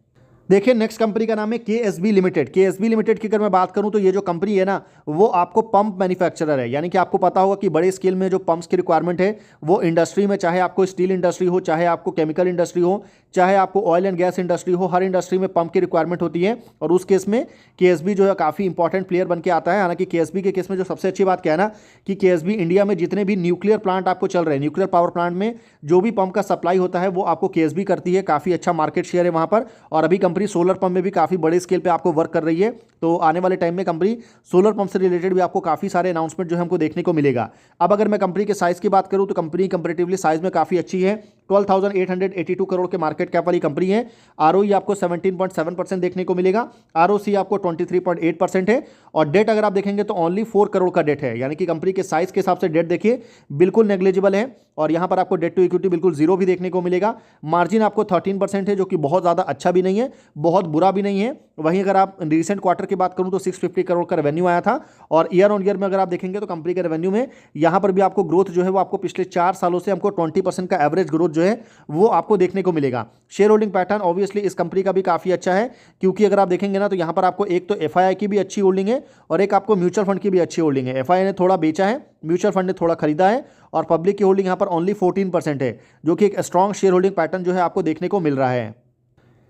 देखिए नेक्स्ट कंपनी का नाम है KSB लिमिटेड। KSB लिमिटेड की अगर मैं बात करूं तो ये जो कंपनी है ना वो आपको पंप मैन्युफैक्चरर है, यानी कि आपको पता होगा कि बड़े स्केल में जो पंप्स की रिक्वायरमेंट है वो इंडस्ट्री में, चाहे आपको स्टील इंडस्ट्री हो, चाहे आपको केमिकल इंडस्ट्री हो, चाहे आपको ऑयल एंड गैस इंडस्ट्री हो, हर इंडस्ट्री में पंप की रिक्वायरमेंट होती है। और उस केस में KSB जो है काफ़ी इंपॉर्टेंट प्लेयर बन के आता है। हालांकि KSB के केस में जो सबसे अच्छी बात क्या है ना कि KSB इंडिया में जितने भी न्यूक्लियर प्लांट आपको चल रहे हैं, न्यूक्लियर पावर प्लांट में जो भी पंप का सप्लाई होता है वो आपको KSB करती है। काफ़ी अच्छा मार्केट शेयर है वहाँ पर। और अभी कंपनी सोलर पंप में भी काफ़ी बड़े स्केल पे आपको वर्क कर रही है। तो आने वाले टाइम में कंपनी सोलर पंप से रिलेटेड भी आपको काफ़ी सारे अनाउंसमेंट जो है हमको देखने को मिलेगा। अब अगर मैं कंपनी के साइज़ की बात करूँ तो कंपनी कंपेरेटिवली साइज़ में काफ़ी अच्छी है। 12,882 करोड़ के मार्केट कैप वाली कंपनी है। ROE आपको 17.7% देखने को मिलेगा। ROC आपको 23.8% है। और डेट अगर आप देखेंगे तो ओनली 4 करोड़ का डेट है, यानी कि कंपनी के साइज़ के हिसाब से डेट देखिए बिल्कुल नेग्लिजिबल है। और यहाँ पर आपको डेट टू इक्विटी बिल्कुल जीरो भी देखने को मिलेगा। मार्जिन आपको 13% है, जो कि बहुत ज़्यादा अच्छा भी नहीं है, बहुत बुरा भी नहीं है। वहीं अगर आप रिसेंट क्वार्टर की बात करूं तो 650 करोड़ का रेवेन्यू आया था। और ईयर ऑन ईयर में अगर आप देखेंगे तो कंपनी के रेवेन्यू में यहाँ पर भी आपको ग्रोथ जो है वो आपको पिछले 4 सालों से हमको 20% का एवरेज ग्रोथ जो है वो आपको देखने को मिलेगा। शेयर होल्डिंग पैटर्न ऑब्वियसली इस कंपनी का भी काफ़ी अच्छा है, क्योंकि अगर आप देखेंगे ना तो यहाँ पर आपको एक तो एफआईआई की भी अच्छी होल्डिंग है और एक आपको म्यूचुअल फंड की भी अच्छी होल्डिंग है। एफआईआई ने थोड़ा बेचा है, म्यूचुअल फंड ने थोड़ा खरीदा है, और पब्लिक की होल्डिंग यहाँ पर ओनली 14% है, जो कि एक स्ट्रॉन्ग शेयर होल्डिंग पैटर्न जो है आपको देखने को मिल रहा है।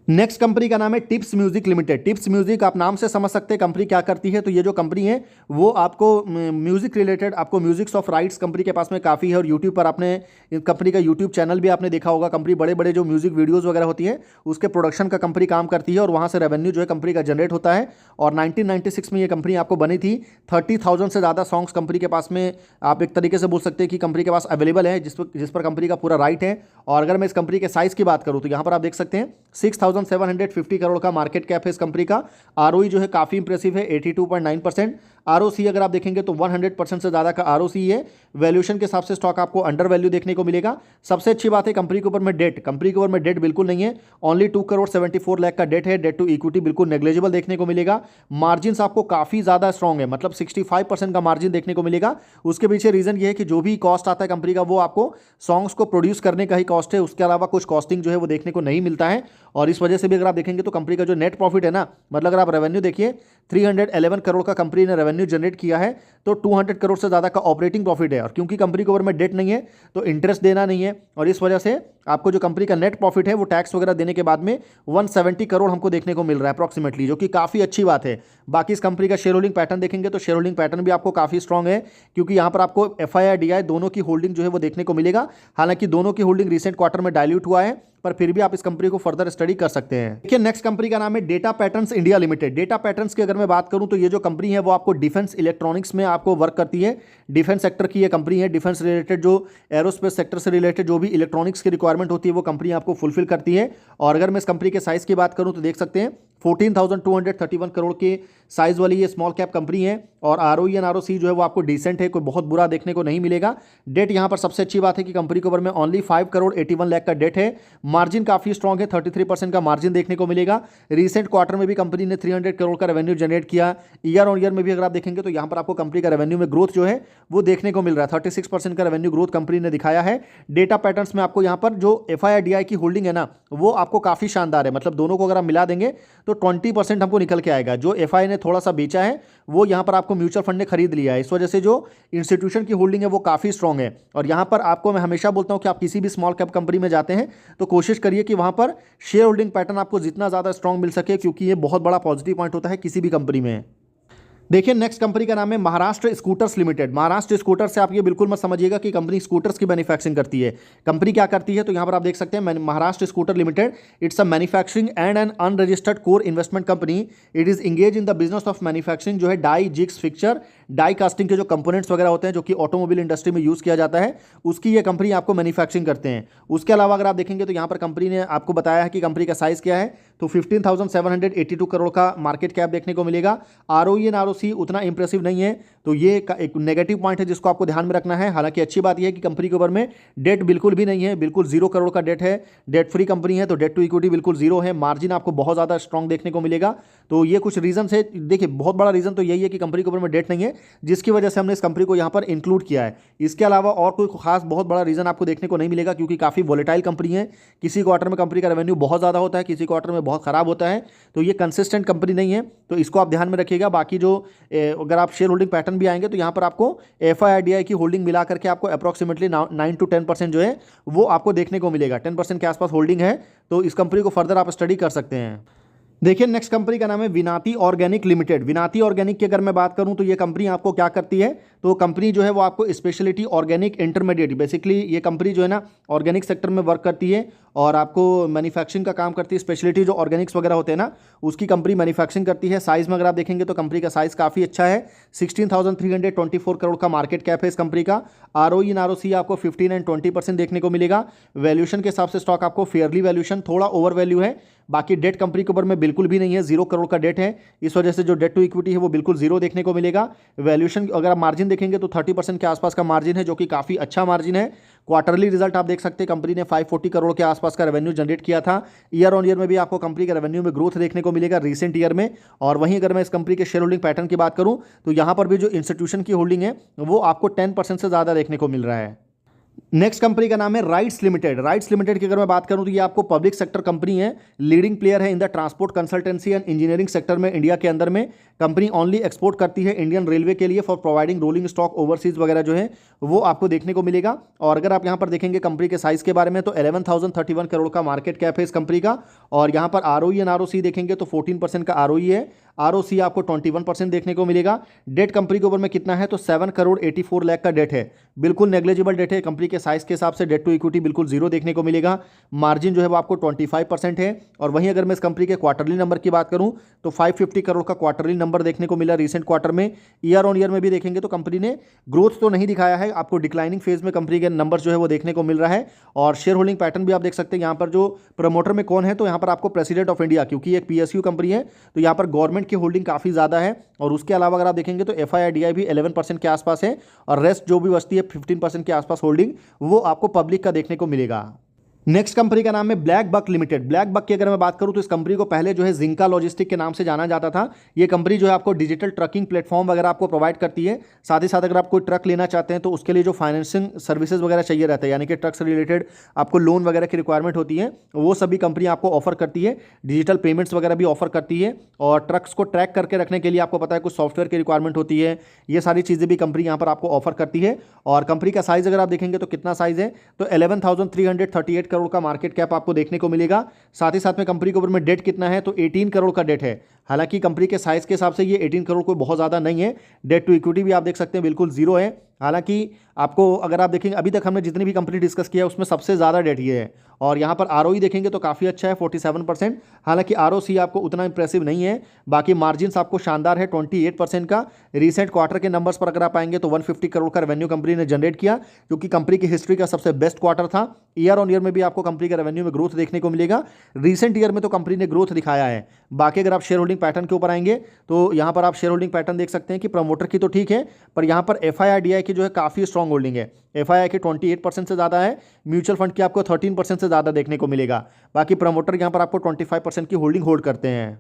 नेक्स्ट कंपनी का नाम है tips music limited. Tips music आप नाम से समझ सकते हैं कंपनी क्या करती है। तो ये जो कंपनी है वो आपको म्यूजिक रिलेटेड, आपको म्यूजिक्स ऑफ राइट्स कंपनी के पास में काफ़ी है, और यूट्यूब पर आपने कंपनी का यूट्यूब चैनल भी आपने देखा होगा। कंपनी बड़े बड़े जो म्यूजिक वीडियोज़ वगैरह होती है उसके प्रोडक्शन का कंपनी काम करती है, और वहाँ से रेवेन्यू जो है कंपनी का जनरेट होता है। और 1996 में ये कंपनी आपको बनी थी। 30,000 से ज़्यादा सॉन्ग्स कंपनी के पास में आप एक तरीके से बोल सकते हैं कि कंपनी के पास अवेलेबल है, जिस पर कंपनी का पूरा राइट है। और अगर मैं इस कंपनी के साइज़ की बात करूँ तो यहाँ पर आप देख सकते हैं 6,750 करोड़ का मार्केट कैप है इस कंपनी का। आरओई जो है काफ़ी इंप्रेसिव है, 82.9%। आरओसी अगर आप देखेंगे तो 100% से ज़्यादा का आरओसी है। वैल्यूएशन के हिसाब से स्टॉक आपको अंडर वैल्यू देखने को मिलेगा। सबसे अच्छी बात है कंपनी के ऊपर में डेट, कंपनी के ऊपर में डेट बिल्कुल नहीं है, ओनली 2 करोड़ 74 लाख का डेट है। डेट टू इक्विटी बिल्कुल नेग्लिजिबल देखने को मिलेगा। मार्जिन आपको काफ़ी ज़्यादा स्ट्रॉन्ग है, मतलब 65% का मार्जिन देखने को मिलेगा। उसके पीछे रीज़न ये है कि जो भी कॉस्ट आता है कंपनी का वो आपको सॉन्ग्स को प्रोड्यूस करने का ही कॉस्ट है, उसके अलावा कुछ कॉस्टिंग जो है वो देखने को नहीं मिलता है। और इस वजह से भी अगर आप देखेंगे तो कंपनी का जो नेट प्रॉफिट है ना, मतलब अगर आप रेवेन्यू देखिए 311 करोड़ का कंपनी ने रेवेन्यू जनरेट किया है, तो 200 करोड़ से ज़्यादा का ऑपरेटिंग प्रॉफिट है। और क्योंकि कंपनी के ऊपर में डेट नहीं है तो इंटरेस्ट देना नहीं है, और इस वजह से आपको जो कंपनी का नेट प्रॉफिट है वो टैक्स वगैरह देने के बाद में 170 करोड़ हमको देखने को मिल रहा है अप्रॉक्सीमेटली, जो कि काफ़ी अच्छी बात है। बाकी इस कंपनी का शेयर होल्डिंग पैटर्न देखेंगे तो शेयर होल्डिंग पैटर्न भी आपको काफ़ी स्ट्रॉन्ग है, क्योंकि यहाँ पर आपको एफआईआई डीआई दोनों की होल्डिंग जो है वो देखने को मिलेगा। हालांकि दोनों की होल्डिंग रिसेंट क्वार्टर में डाइल्यूट हुआ है, पर फिर भी आप इस कंपनी को फर्दर स्टडी कर सकते हैं। देखिए नेक्स्ट कंपनी का नाम है data patterns India limited. Data patterns की अगर मैं बात करूं तो ये जो कंपनी है वो आपको डिफेंस इलेक्ट्रॉनिक्स में आपको वर्क करती है। डिफेंस सेक्टर की ये कंपनी है। डिफेंस रिलेटेड जो एरोस्पेस सेक्टर से रिलेटेड जो भी इलेक्ट्रॉनिक्स की रिक्वायरमेंट होती है वो कंपनी आपको फुलफिल करती है। और अगर मैं इस कंपनी के साइज की बात करूं तो देख सकते हैं 14,231 करोड़ के साइज वाली ये स्मॉल कैप कंपनी है। और आरओई एंड आरओसी जो है वो आपको डिसेंट है, कोई बहुत बुरा देखने को नहीं मिलेगा। डेट यहाँ पर सबसे अच्छी बात है कि कंपनी के ऊपर में ओनली 5 करोड़ 81 लाख का डेट है। मार्जिन काफ़ी स्ट्रॉन्ग है, 33% का मार्जिन देखने को मिलेगा। रिसेंट क्वार्टर में भी कंपनी ने 300 करोड़ का रेवेन्यू जनरेट किया। ईयर ऑन ईयर में भी अगर आप देखेंगे तो यहाँ पर आपको कंपनी का रेवेन्यू में ग्रोथ जो है वो देखने को मिल रहा है। 36% का रेवेन्यू ग्रोथ कंपनी ने दिखाया है। डेटा पैटर्न्स में आपको यहाँ पर जो एफआईआई की होल्डिंग है ना वो आपको काफ़ी शानदार है, मतलब दोनों को अगर आप मिला देंगे तो 20% हमको निकल के आएगा। जो एफआईआई ने थोड़ा सा बेचा है वो यहाँ पर आपको म्यूचुअल फंड ने खरीद लिया है। इस वजह से जो इंस्टीट्यूशन की होल्डिंग है वो काफ़ी स्ट्रॉन्ग है। और यहाँ पर आपको मैं हमेशा बोलता हूँ कि आप किसी भी स्मॉल कैप कंपनी में जाते हैं तो कोशिश करिए कि वहाँ पर शेयर होल्डिंग पैटर्न आपको जितना ज़्यादा स्ट्रॉन्ग मिल सके, क्योंकि ये बहुत बड़ा पॉजिटिव पॉइंट होता है किसी भी कंपनी में। देखिए नेक्स्ट कंपनी का नाम है Maharashtra scooters limited. Maharashtra scooter से आप ये बिल्कुल मत समझिएगा कि कंपनी स्कूटर्स की मैन्युफैक्चरिंग करती है। कंपनी क्या करती है तो यहाँ पर आप देख सकते हैं Maharashtra scooter limited, it's a manufacturing and an unregistered core investment company. It is engage in the business of manufacturing जो है die jigs fixture, die casting के जो कंपोनेंट्स वगैरह होते हैं जो कि ऑटोमोबाइल इंडस्ट्री में यूज़ किया जाता है, उसकी ये कंपनी आपको मैन्युफैक्चरिंग करते हैं। उसके अलावा अगर आप देखेंगे तो यहाँ पर कंपनी ने आपको बताया है कि कंपनी का साइज़ क्या है, तो 15,782 करोड़ का मार्केट कैप देखने को मिलेगा। आरओई एंड आरओसी उतना इंप्रेसिव नहीं है, तो ये एक नेगेटिव पॉइंट है जिसको आपको ध्यान में रखना है। हालांकि अच्छी बात यह है कि कंपनी के ऊपर में डेट बिल्कुल भी नहीं है, बिल्कुल 0 करोड़ का डेट है। डेट फ्री कंपनी है, तो डेट टू इक्विटी बिल्कुल 0 है। मार्जिन आपको बहुत ज़्यादा स्ट्रॉन्ग देखने को मिलेगा। तो ये कुछ रीजन है। देखिए बहुत बड़ा रीज़न तो यही है कि कंपनी के ऊपर में डेट नहीं है, जिसकी वजह से हमने इस कंपनी को यहाँ पर इंक्लूड किया है। इसके अलावा और कोई खास बहुत बड़ा रीज़न आपको देखने को नहीं मिलेगा, क्योंकि काफ़ी वॉलेटाइल कंपनी है। किसी क्वार्टर में कंपनी का रेवेन्यू बहुत ज़्यादा होता है, किसी क्वार्टर में बहुत खराब होता है, तो ये कंसिस्टेंट कंपनी नहीं है, तो इसको आप ध्यान में रखिएगा। बाकी जो अगर आप शेयर होल्डिंग पैटर्न भी आएंगे तो यहाँ पर आपको एफआईआई की होल्डिंग मिला करके आपको अप्रॉक्सीमेटली 9 to 10% जो है वो आपको देखने को मिलेगा। 10% के आसपास होल्डिंग है, तो इस कंपनी को फर्दर आप स्टडी कर सकते हैं। देखिए नेक्स्ट कंपनी का नाम है विनाती ऑर्गेनिक लिमिटेड। विनाती ऑर्गेनिक की अगर मैं बात करूं तो ये कंपनी आपको क्या करती है, तो कंपनी जो है वो आपको स्पेशलिटी ऑर्गेनिक इंटरमीडिएट, बेसिकली ये कंपनी जो है ना ऑर्गेनिक सेक्टर में वर्क करती है और आपको मैन्युफैक्चरिंग का काम करती है। स्पेशलिटी जो ऑर्गेनिक्स वगैरह होते हैं ना उसकी कंपनी मैन्युफैक्चरिंग करती है। साइज़ में अगर आप देखेंगे तो कंपनी का साइज़ काफ़ी अच्छा है। 16,324 करोड़ का मार्केट कैप है इस कंपनी का। आरओई एंड आरओसी आपको 15 and 20% देखने को मिलेगा। वैल्यूएशन के हिसाब से स्टॉक आपको फेयरली वैल्यूएशन, थोड़ा ओवर वैल्यू है। बाकी डेट कंपनी के ऊपर में बिल्कुल भी नहीं है, 0 करोड़ का डेट है। इस वजह से जो डेट टू इक्विटी है वो बिल्कुल 0 देखने को मिलेगा। वैल्यूएशन अगर आप मार्जिन देखेंगे तो 30% के आसपास का मार्जिन है, जो कि काफ़ी अच्छा मार्जिन है। क्वार्टरली रिजल्ट आप देख सकते हैं, कंपनी ने 540 करोड़ के आसपास का रेवेन्यू जनरेट किया था। ईयर ऑन ईयर में भी आपको कंपनी के रेवेन्यू में ग्रोथ देखने को मिलेगा रिसेंट ईयर में। और वहीं अगर मैं इस कंपनी के शेयर होल्डिंग पैटर्न की बात करूं तो यहां पर भी जो इंस्टीट्यूशन की होल्डिंग है वो आपको 10% से ज़्यादा देखने को मिल रहा है। नेक्स्ट कंपनी का नाम है राइट्स लिमिटेड। राइट्स लिमिटेड की अगर मैं बात करूं तो ये आपको पब्लिक सेक्टर कंपनी है, लीडिंग प्लेयर है in the transport consultancy and engineering sector में इंडिया के अंदर में। कंपनी ओनली एक्सपोर्ट करती है इंडियन रेलवे के लिए for providing rolling stock overseas वगैरह जो है वो आपको देखने को मिलेगा। और अगर आप यहाँ पर देखेंगे कंपनी के साइज के बारे में तो 11,031 करोड़ का मार्केट कैप है इस कंपनी का। और यहाँ पर आरओई एंड आरओसी देखेंगे तो 14% का आरओई है, आरओसी आपको 21% देखने को मिलेगा। डेट कंपनी के ऊपर में कितना है तो 7 करोड़ 84 लाख का डेट है, बिल्कुल नेग्लिजिबल डेट है। कंपनी के साइज के हिसाब से डेट टू इक्विटी बिल्कुल जीरो देखने को मिलेगा। मार्जिन जो है वो आपको 25% है। और वहीं अगर मैं इस कंपनी के क्वार्टरली नंबर की बात करूं तो 550 करोड़ का क्वार्टरली नंबर देखने को मिला रिसेंट क्वार्टर में। ईयर ऑन ईयर में भी देखेंगे तो कंपनी ने ग्रोथ तो नहीं दिखाया है, आपको डिक्लाइनिंग फेज में कंपनी के नंबर जो है वो देखने को मिल रहा है। और शेयर होल्डिंग पैटर्न भी आप देख सकते हैं, यहाँ पर जो प्रमोटर में कौन है तो यहाँ पर आपको प्रेसिडेंट ऑफ इंडिया, क्योंकि एक पीएसयू कंपनी है तो यहाँ पर गवर्नमेंट की होल्डिंग काफ़ी ज़्यादा है। और उसके अलावा अगर आप देखेंगे तो एफआईआईडीआई भी 11% के आसपास है और रेस्ट जो भी बचती है 15% के आसपास होल्डिंग वो आपको पब्लिक का देखने को मिलेगा। नेक्स्ट कंपनी का नाम है black buck limited. Black buck की अगर मैं बात करूं तो इस कंपनी को पहले जो है जिंका लॉजिस्टिक के नाम से जाना जाता था। ये कंपनी जो है आपको डिजिटल ट्रकिंग प्लेटफॉर्म वगैरह आपको प्रोवाइड करती है। साथ ही साथ अगर आप कोई ट्रक लेना चाहते हैं तो उसके लिए जो फाइनेंसिंग सर्विसेज वगैरह चाहिए रहता है, यानी कि ट्रक से रिलेटेड आपको लोन वगैरह की रिक्वायरमेंट होती है, वो सभी कंपनी आपको ऑफर करती है। डिजिटल पेमेंट्स वगैरह भी ऑफर करती है। और ट्रक्स को ट्रैक करके रखने के लिए आपको पता है कुछ सॉफ्टवेयर की रिक्वायरमेंट होती है, ये सारी चीज़ें भी कंपनी यहाँ पर आपको ऑफर करती है। और कंपनी का साइज अगर आप देखेंगे तो कितना साइज है तो 11,338 करोड़ का मार्केट कैप आपको देखने को मिलेगा। साथ ही साथ में कंपनी के ऊपर में डेट कितना है तो 18 करोड़ का डेट है। हालांकि कंपनी के साइज के हिसाब से ये 18 करोड़ कोई बहुत ज़्यादा नहीं है। डेट टू इक्विटी भी आप देख सकते हैं बिल्कुल जीरो है। हालांकि आपको अगर आप देखेंगे अभी तक हमने जितनी भी कंपनी डिस्कस किया है उसमें सबसे ज़्यादा डेट ये है। और यहाँ पर आरओई देखेंगे तो काफ़ी अच्छा है 47%। हालांकि आरओसी आपको उतना इंप्रेसिव नहीं है। बाकी मार्जिन्स आपको शानदार है 28% का। रिसेंट क्वार्टर के नंबर्स पर अगर आप आएंगे तो 150 करोड़ का रेवेन्यू कंपनी ने जनरेट किया, जो कि कंपनी की हिस्ट्री का सबसे बेस्ट क्वार्टर था। ईयर ऑन ईयर में भी आपको कंपनी के रेवेन्यू में ग्रोथ देखने को मिलेगा। रिसेंट ईयर में तो कंपनी ने ग्रोथ दिखाया है। बाकी अगर आप शेयर होल्डिंग पैटर्न के ऊपर आएंगे तो यहाँ पर आप शेयर होल्डिंग पैटर्न देख सकते हैं कि प्रमोटर की तो ठीक है, पर यहाँ पर एफआईआईडीआई की जो है काफ़ी स्ट्रॉन्ग होल्डिंग है। एफआईआई की 28% से ज़्यादा है, म्यूचुअल फंड की आपको 13% से ज़्यादा देखने को मिलेगा। बाकी प्रमोटर यहाँ पर आपको 25% की होल्डिंग होल्ड करते हैं।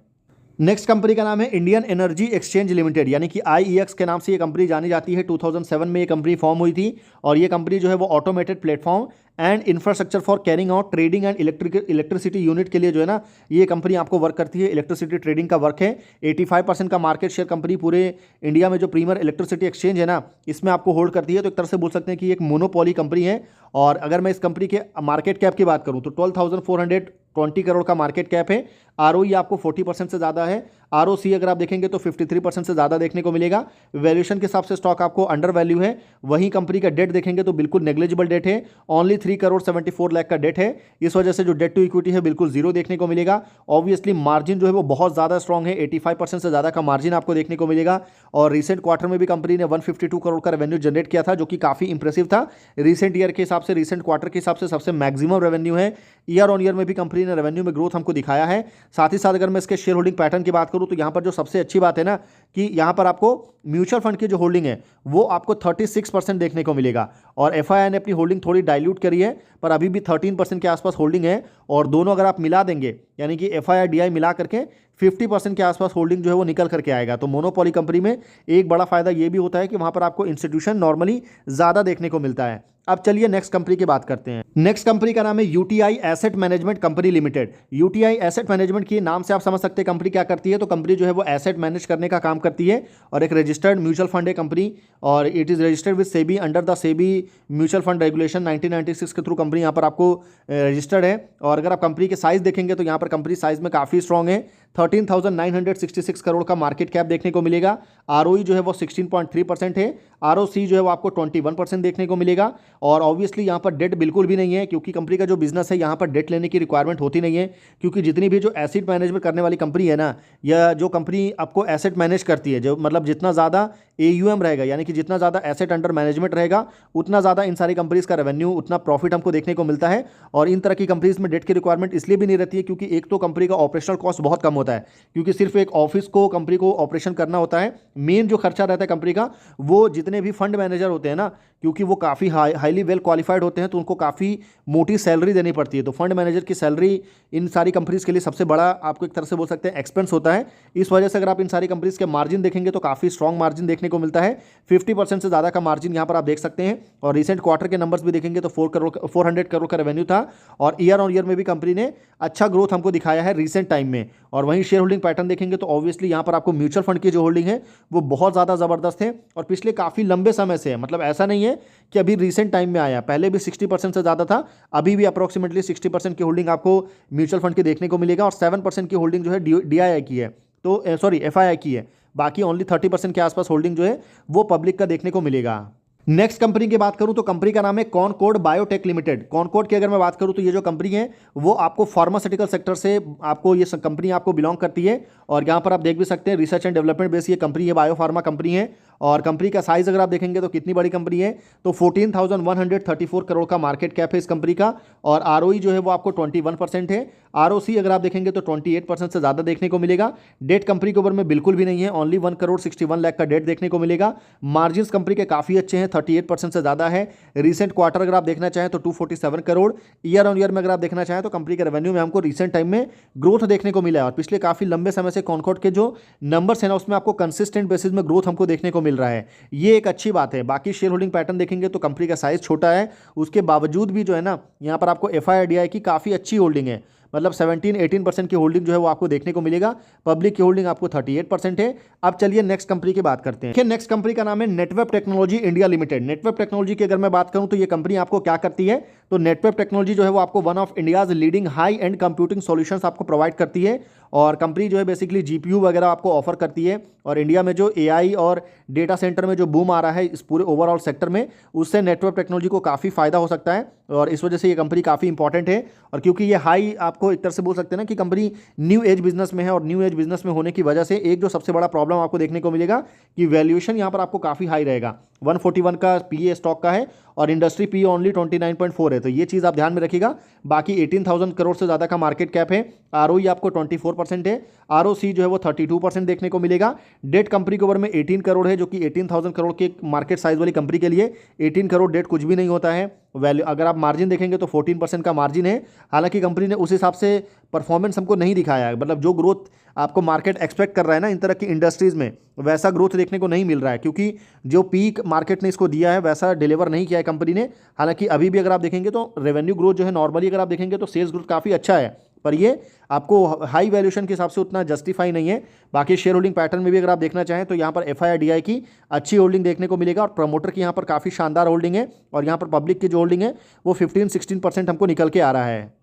नेक्स्ट कंपनी का नाम है इंडियन एनर्जी एक्सचेंज लिमिटेड, यानी कि आईईएक्स के नाम से ये कंपनी जानी जाती है। 2007 में ये कंपनी फॉर्म हुई थी। और ये कंपनी जो है वो automated platform and infrastructure for carrying out trading and electricity unit के लिए जो है ना ये कंपनी आपको वर्क करती है। इलेक्ट्रिसिटी ट्रेडिंग का वर्क है। 85% का मार्केट शेयर कंपनी पूरे इंडिया में जो प्रीमियर इलेक्ट्रिसिटी एक्सचेंज है ना इसमें आपको होल्ड करती है। तो एक तरह से बोल सकते हैं कि एक मोनोपोली कंपनी है। और अगर मैं इस कंपनी के मार्केट कैप की बात करूं तो 12,420 करोड़ का मार्केट कैप है। आरओई आपको 40% से ज़्यादा है। आरओसी अगर आप देखेंगे तो 53% से ज़्यादा देखने को मिलेगा। वैल्यूएशन के हिसाब से स्टॉक आपको अंडर वैल्यू है। वहीं कंपनी का डेट देखेंगे तो बिल्कुल नेग्लिजिबल डेट है, ओनली 3 करोड़ 74 लाख का डेट है। इस वजह से जो डेट टू इक्विटी है बिल्कुल जीरो देखने को मिलेगा। ऑब्वियसली मार्जिन जो है वो बहुत ज़्यादा स्ट्रॉन्ग है, 85% से ज़्यादा का मार्जिन आपको देखने को मिलेगा। और रिसेंट क्वार्टर में भी कंपनी ने 152 करोड़ का रेवेन्यू जनरेट किया था, जो कि काफ़ी इंप्रेसिव था। रिसेंट ईयर के हिसाब से, रिसेंट क्वार्टर के हिसाब से सबसे मैक्सिमम रेवेन्यू है। ईयर ऑन ईयर में भी कंपनी ने रेवेन्यू में ग्रोथ हमको दिखाया है। साथ ही साथ अगर मैं इसके शेयर होल्डिंग पैटर्न की बात करूं तो यहाँ पर जो सबसे अच्छी बात है ना कि यहाँ पर आपको म्यूचुअल फंड की जो होल्डिंग है वो आपको 36% देखने को मिलेगा। और एफआईआई ने अपनी होल्डिंग थोड़ी डाइल्यूट करी है, पर अभी भी 13% के आसपास होल्डिंग है। और दोनों अगर आप मिला देंगे यानी कि एफआईआई डीआई मिला करके 50% के आसपास होल्डिंग जो है वो निकल करके आएगा। तो मोनोपोली कंपनी में एक बड़ा फायदा ये भी होता है कि वहाँ पर आपको इंस्टीट्यूशन नॉर्मली ज़्यादा देखने को मिलता है। अब चलिए नेक्स्ट कंपनी की बात करते हैं। नेक्स्ट कंपनी का नाम है UTI asset management company limited. UTI asset management की नाम से आप समझ सकते हैं कंपनी क्या करती है। तो कंपनी जो है वो एसेट मैनेज करने का काम करती है और एक रजिस्टर्ड म्यूचुअल फंड है कंपनी। और it is registered with SEBI under the SEBI mutual fund regulation 1996 के थ्रू कंपनी यहाँ पर आपको रजिस्टर्ड है। और अगर आप कंपनी के साइज देखेंगे तो यहाँ पर कंपनी साइज में काफ़ी स्ट्रॉन्ग है। 13,966 करोड़ का मार्केट कैप देखने को मिलेगा। आरओई जो है वो 16.3% है। आरओसी जो है वो आपको 21% देखने को मिलेगा। और ऑब्वियसली यहाँ पर डेट बिल्कुल भी नहीं है, क्योंकि कंपनी का जो बिजनेस है यहाँ पर डेट लेने की रिक्वायरमेंट होती नहीं है। क्योंकि जितनी भी जो एसेट मैनेजमेंट करने वाली कंपनी है ना, या जो कंपनी आपको एसेट मैनेज करती है, जो मतलब जितना ज़्यादा AUM रहेगा यानी कि जितना ज़्यादा एसेट अंडर मैनेजमेंट रहेगा उतना ज़्यादा इन सारी कंपनीज का रेवेन्यू, उतना प्रॉफिट हमको देखने को मिलता है। और इन तरह की कंपनीज में डेट की रिक्वायरमेंट इसलिए भी नहीं रहती है क्योंकि एक तो कंपनी का ऑपरेशनल कॉस्ट बहुत कम होता है, क्योंकि सिर्फ एक ऑफिस को कंपनी को ऑपरेशन करना होता है। मेन जो खर्चा रहता है कंपनी का वो जितने भी फंड मैनेजर होते हैं ना, क्योंकि वो काफ़ी हाईली वेल क्वालिफाइड होते हैं, तो उनको काफ़ी मोटी सैलरी देनी पड़ती है। तो फंड मैनेजर की सैलरी इन सारी कंपनीज़ के लिए सबसे बड़ा आपको एक तरह से बोल सकते हैं एक्सपेंस होता है। इस वजह से अगर आप इन सारी कंपनीज़ के मार्जिन देखेंगे तो काफ़ी स्ट्रॉन्ग मार्जिन देखने को मिलता है। 50% से ज़्यादा का मार्जिन यहाँ पर आप देख सकते हैं। और रिसेंट क्वार्टर के नंबर्स भी देखेंगे तो 400 करोड़ का रेवेन्यू था, और ईयर ऑन ईयर में भी कंपनी ने अच्छा ग्रोथ हमको दिखाया है रिसेंट टाइम में। और वहीं शेयर होल्डिंग पैटर्न देखेंगे तो ऑब्वियसली यहाँ पर आपको म्यूचुअल फंड की जो होल्डिंग है वो बहुत ज़्यादा ज़बरदस्त है, और पिछले काफ़ी लंबे समय से है। मतलब ऐसा नहीं है कि अभी रिसेंट टाइम में आया, पहले भी 60% से ज़्यादा था, अभी भी अप्रोक्सीमेटली 60% की होल्डिंग आपको म्यूचुअल फंड की देखने को मिलेगा, और 7% की होल्डिंग जो है DII की है, तो सॉरी FII की है। बाकी ओनली 30% के आसपास होल्डिंग जो है वो पब्लिक का देखने को मिलेगा। नेक्स्ट कंपनी की बात करूं तो कंपनी का नाम है कॉनकॉर्ड बायोटेक लिमिटेड। कॉनकॉर्ड की अगर मैं बात करूं तो ये जो कंपनी है वो आपको फार्मास्यूटिकल सेक्टर से आपको ये कंपनी आपको बिलोंग करती है, और यहाँ पर आप देख भी सकते हैं रिसर्च एंड डेवलपमेंट बेस ये कंपनी है, बायोफार्मा कंपनी है। और कंपनी का साइज अगर आप देखेंगे तो कितनी बड़ी कंपनी है, तो 14,134 करोड़ का मार्केट कैप है इस कंपनी का, और ROE जो है वो आपको 21% है। ROC अगर आप देखेंगे तो 28% से ज़्यादा देखने को मिलेगा। डेट कंपनी के ऊपर में बिल्कुल भी नहीं है, ओनली 1,61 का डेट देखने को मिलेगा। मार्जिन कंपनी के काफ़ी अच्छे हैं, 38% से ज़्यादा है। रिसेंट क्वार्टर अगर आप देखना चाहें तो 247 करोड़। ईयर ऑन ईयर में अगर आप देखना चाहें तो कंपनी के रेवेन्यू में हमको रिसेंट टाइम में ग्रोथ देखने को मिला है, और पिछले काफ़ी लंबे समय से कॉनकॉर्ड के जो नंबर्स हैं ना उसमें आपको कंसिस्टेंट बेसिस में ग्रोथ हमको देखने को मिल रहा है, ये एक अच्छी बात है। बाकी शेयर होल्डिंग पैटर्न देखेंगे तो कंपनी का साइज छोटा है, उसके बावजूद भी जो है ना यहाँ पर आपको FII DI की काफ़ी अच्छी होल्डिंग है, मतलब 17-18% की होल्डिंग जो है वो आपको देखने को मिलेगा। पब्लिक की होल्डिंग आपको 38% है। अब चलिए नेक्स्ट कंपनी की बात करते हैं। देखिए नेक्स्ट कंपनी का नाम है Netweb technology India limited. Netweb technology की अगर मैं बात करूं तो ये कंपनी आपको क्या करती है, तो नेटवेब टेक्नोलॉजी जो है वो आपको one of India's leading high and computing solutions आपको प्रोवाइड करती है, और कंपनी जो है बेसिकली GPU वगैरह आपको ऑफर करती है। और इंडिया में जो AI और डेटा सेंटर में जो बूम आ रहा है इस पूरे ओवरऑल सेक्टर में, उससे नेटवर्क टेक्नोलॉजी को काफ़ी फायदा हो सकता है, और इस वजह से ये कंपनी काफ़ी इंपॉर्टेंट है। और क्योंकि ये हाई आपको एक तरह से बोल सकते हैं ना कि कंपनी न्यू एज बिजनेस में है, और न्यू एज बिजनेस में होने की वजह से एक जो सबसे बड़ा प्रॉब्लम आपको देखने को मिलेगा कि वैल्यूएशन यहाँ पर आपको काफ़ी हाई रहेगा। 141 का PE स्टॉक का है, और इंडस्ट्री PE ओनली 29.4 है, तो ये चीज़ आप ध्यान में रखिएगा। बाकी 18,000 करोड़ से ज़्यादा का मार्केट कैप है। ROE आपको 24% है। ROC जो है वो 32% देखने को मिलेगा। डेट कंपनी के ऊपर में 18 करोड़ है, जो कि 18,000 करोड़ के मार्केट साइज वाली कंपनी के लिए 18 करोड़ डेट कुछ भी नहीं होता है। वैल्यू अगर आप मार्जिन देखेंगे तो 14% का मार्जिन है। हालांकि कंपनी ने उस हिसाब से परफॉर्मेंस हमको नहीं दिखाया है, मतलब जो ग्रोथ आपको मार्केट एक्सपेक्ट कर रहा है ना इन तरह की इंडस्ट्रीज़ में, वैसा ग्रोथ देखने को नहीं मिल रहा है, क्योंकि जो पीक मार्केट ने इसको दिया है वैसा डिलीवर नहीं किया है कंपनी ने। हालांकि अभी भी अगर आप देखेंगे तो रेवेन्यू ग्रोथ जो है नॉर्मली अगर आप देखेंगे तो सेल्स ग्रोथ काफ़ी अच्छा है, पर ये आपको हाई वैल्यूएशन के हिसाब से उतना जस्टिफाई नहीं है। बाकी शेयर होल्डिंग पैटर्न में भी अगर आप देखना चाहें तो यहाँ पर FII DI की अच्छी होल्डिंग देखने को मिलेगा, और प्रमोटर की यहाँ पर काफ़ी शानदार होल्डिंग है, और यहाँ पर पब्लिक की जो होल्डिंग है वो 15-16% हमको निकल के आ रहा है।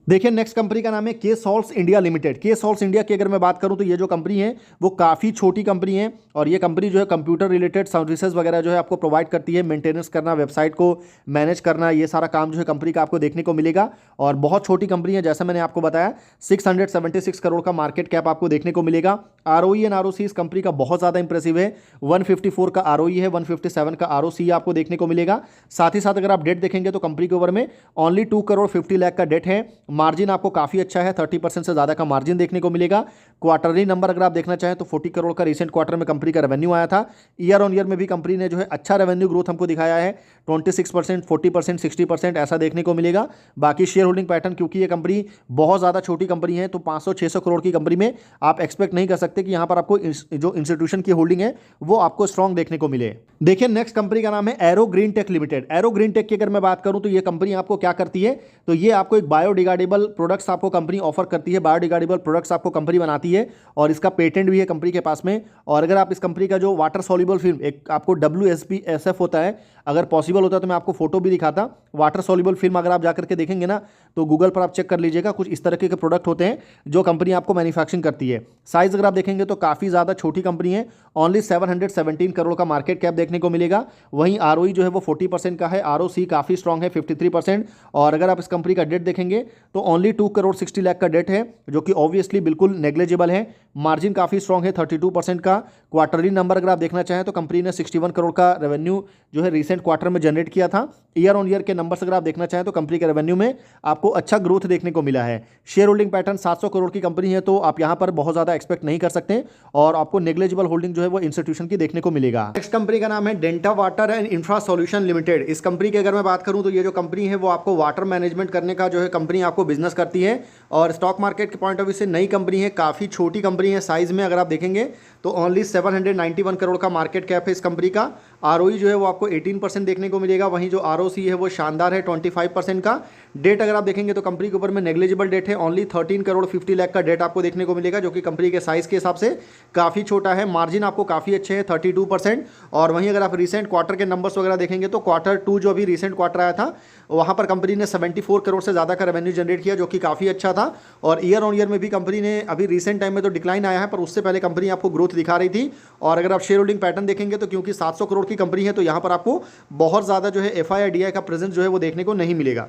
देखिए नेक्स्ट कंपनी का नाम है के सॉल्ट्स इंडिया लिमिटेड। के सॉल्ट्स इंडिया की अगर मैं बात करूं तो ये जो कंपनी है वो काफ़ी छोटी कंपनी है, और ये कंपनी जो है कंप्यूटर रिलेटेड सर्विसेज वगैरह जो है आपको प्रोवाइड करती है। मेंटेनेंस करना, वेबसाइट को मैनेज करना, ये सारा काम जो है कंपनी का आपको देखने को मिलेगा, और बहुत छोटी कंपनी है। जैसा मैंने आपको बताया 676 करोड़ का मार्केट कैप आपको देखने को मिलेगा। ROE एंड ROC इस कंपनी का बहुत ज़्यादा इंप्रेसिव है। 154 का ROE है, 157 का ROC आपको देखने को मिलेगा। साथ ही साथ अगर आप डेट देखेंगे तो कंपनी के ओवर में ओनली 2 करोड़ 50 लाख का डेट है। मार्जिन आपको काफ़ी अच्छा है, 30% से ज़्यादा का मार्जिन देखने को मिलेगा। क्वार्टरली नंबर अगर आप देखना चाहें तो 40 करोड़ का रिसेंट क्वार्टर में कंपनी का रेवेन्यू आया था। ईयर ऑन ईयर में भी कंपनी ने जो है अच्छा रेवेन्यू ग्रोथ हमको दिखाया है, 26%, 40%, 60% ऐसा देखने को मिलेगा। बाकी शेयर होल्डिंग पैटर्न, क्योंकि ये कंपनी बहुत ज़्यादा छोटी कंपनी है तो 500-600 करोड़ की कंपनी में आप एक्सपेक्ट नहीं कर सकते कि यहाँ पर आपको जो इंस्टीट्यूशन की होल्डिंग है वो आपको स्ट्रॉन्ग देखने को मिले। देखिए नेक्स्ट कंपनी का नाम है arrow green tech limited. Arrow green tech की अगर मैं बात करूँ तो ये कंपनी आपको क्या करती है, तो ये आपको एक बायोडिग्रेडेबल प्रोडक्ट्स आपको कंपनी ऑफर करती है। बायोडिग्रेडेबल प्रोडक्ट्स आपको कंपनी बनाती है, और इसका पेटेंट भी है कंपनी के पास में। और अगर आप इस कंपनी का जो वाटर सॉल्युबल फिल्म, एक आपको WSPSF होता है, अगर पॉसिबल होता तो मैं आपको फोटो भी दिखाता। वाटर सॉल्युबल फिल्म अगर आप जाकर के देखेंगे ना तो गूगल पर आप चेक कर लीजिएगा, कुछ इस तरह के प्रोडक्ट होते हैं जो कंपनी आपको मैन्युफैक्चरिंग करती है। साइज अगर आप देखेंगे तो काफ़ी ज़्यादा छोटी कंपनी है, ओनली 717 करोड़ का मार्केट कैप देखने को मिलेगा। वहीं ROE जो है वो 40% का है, ROC काफ़ी स्ट्रॉन्ग है 53%। और अगर आप इस कंपनी का डेट देखेंगे तो ओनली 2 करोड़ 60 लाख का डेट है, जो कि ऑब्वियसली बिल्कुल नेग्लेजिबल है। मार्जिन काफ़ी स्ट्रॉन्ग है 32% का। क्वार्टरली नंबर अगर आप देखना चाहें तो कंपनी ने 61 करोड़ का रेवेन्यू जो है रिसेंट क्वार्टर में जनरेट किया था। ईयर ऑन ईयर के नंबर्स अगर आप देखना चाहें तो कंपनी के रेवेन्यू में आपको अच्छा ग्रोथ देखने को मिला है। शेयर होल्डिंग पैटर्न 700 करोड़ की कंपनी है, तो आप यहां पर बहुत ज़्यादा एक्सपेक्ट नहीं कर सकते और आपको नेग्लिजिबल होल्डिंग जो है वो इंस्टीट्यूशन की देखने को मिलेगा। नेक्स्ट कंपनी का नाम है delta water and infra solution limited. इस कंपनी की अगर मैं बात करूं तो ये जो कंपनी है वो आपको वाटर मैनेजमेंट करने का जो है कंपनी आपको बिजनेस करती है और स्टॉक मार्केट के पॉइंट ऑफ व्यू से नई कंपनी है, काफ़ी छोटी कंपनी है साइज में। अगर आप देखेंगे तो ओनली 791 करोड़ का मार्केट कैप है इस कंपनी का। आरओई जो है वो आपको 18% देखने को मिलेगा, वहीं जो आरओसी है वो शानदार है 25% का। डेट अगर आप देखेंगे तो कंपनी के ऊपर में नेग्लिजिबल डेट है, ओनली 13 करोड़ 50 लाख का डेट आपको देखने को मिलेगा, जो कि कंपनी के साइज के हिसाब से काफ़ी छोटा है। मार्जिन आपको काफ़ी अच्छे हैं 32%। और वहीं अगर आप रिसेंट क्वार्टर के नंबर्स वगैरह देखेंगे तो Q2 जो अभी रिसेंट क्वार्टर आया था वहाँ पर कंपनी ने 74 करोड़ से ज़्यादा का रेवेन्यू जनरेट किया, जो कि काफ़ी अच्छा था। और ईयर ऑन ईयर में भी कंपनी ने अभी रिसेंट टाइम में तो डिक्लाइन आया है, पर उससे पहले कंपनी आपको ग्रोथ दिखा रही थी। और अगर आप शेयर होल्डिंग पैटर्न देखेंगे तो क्योंकि 700 करोड़ की कंपनी है तो यहाँ पर आपको बहुत ज़्यादा जो है एफआई डीआई का प्रेजेंस जो है वो देखने को नहीं मिलेगा।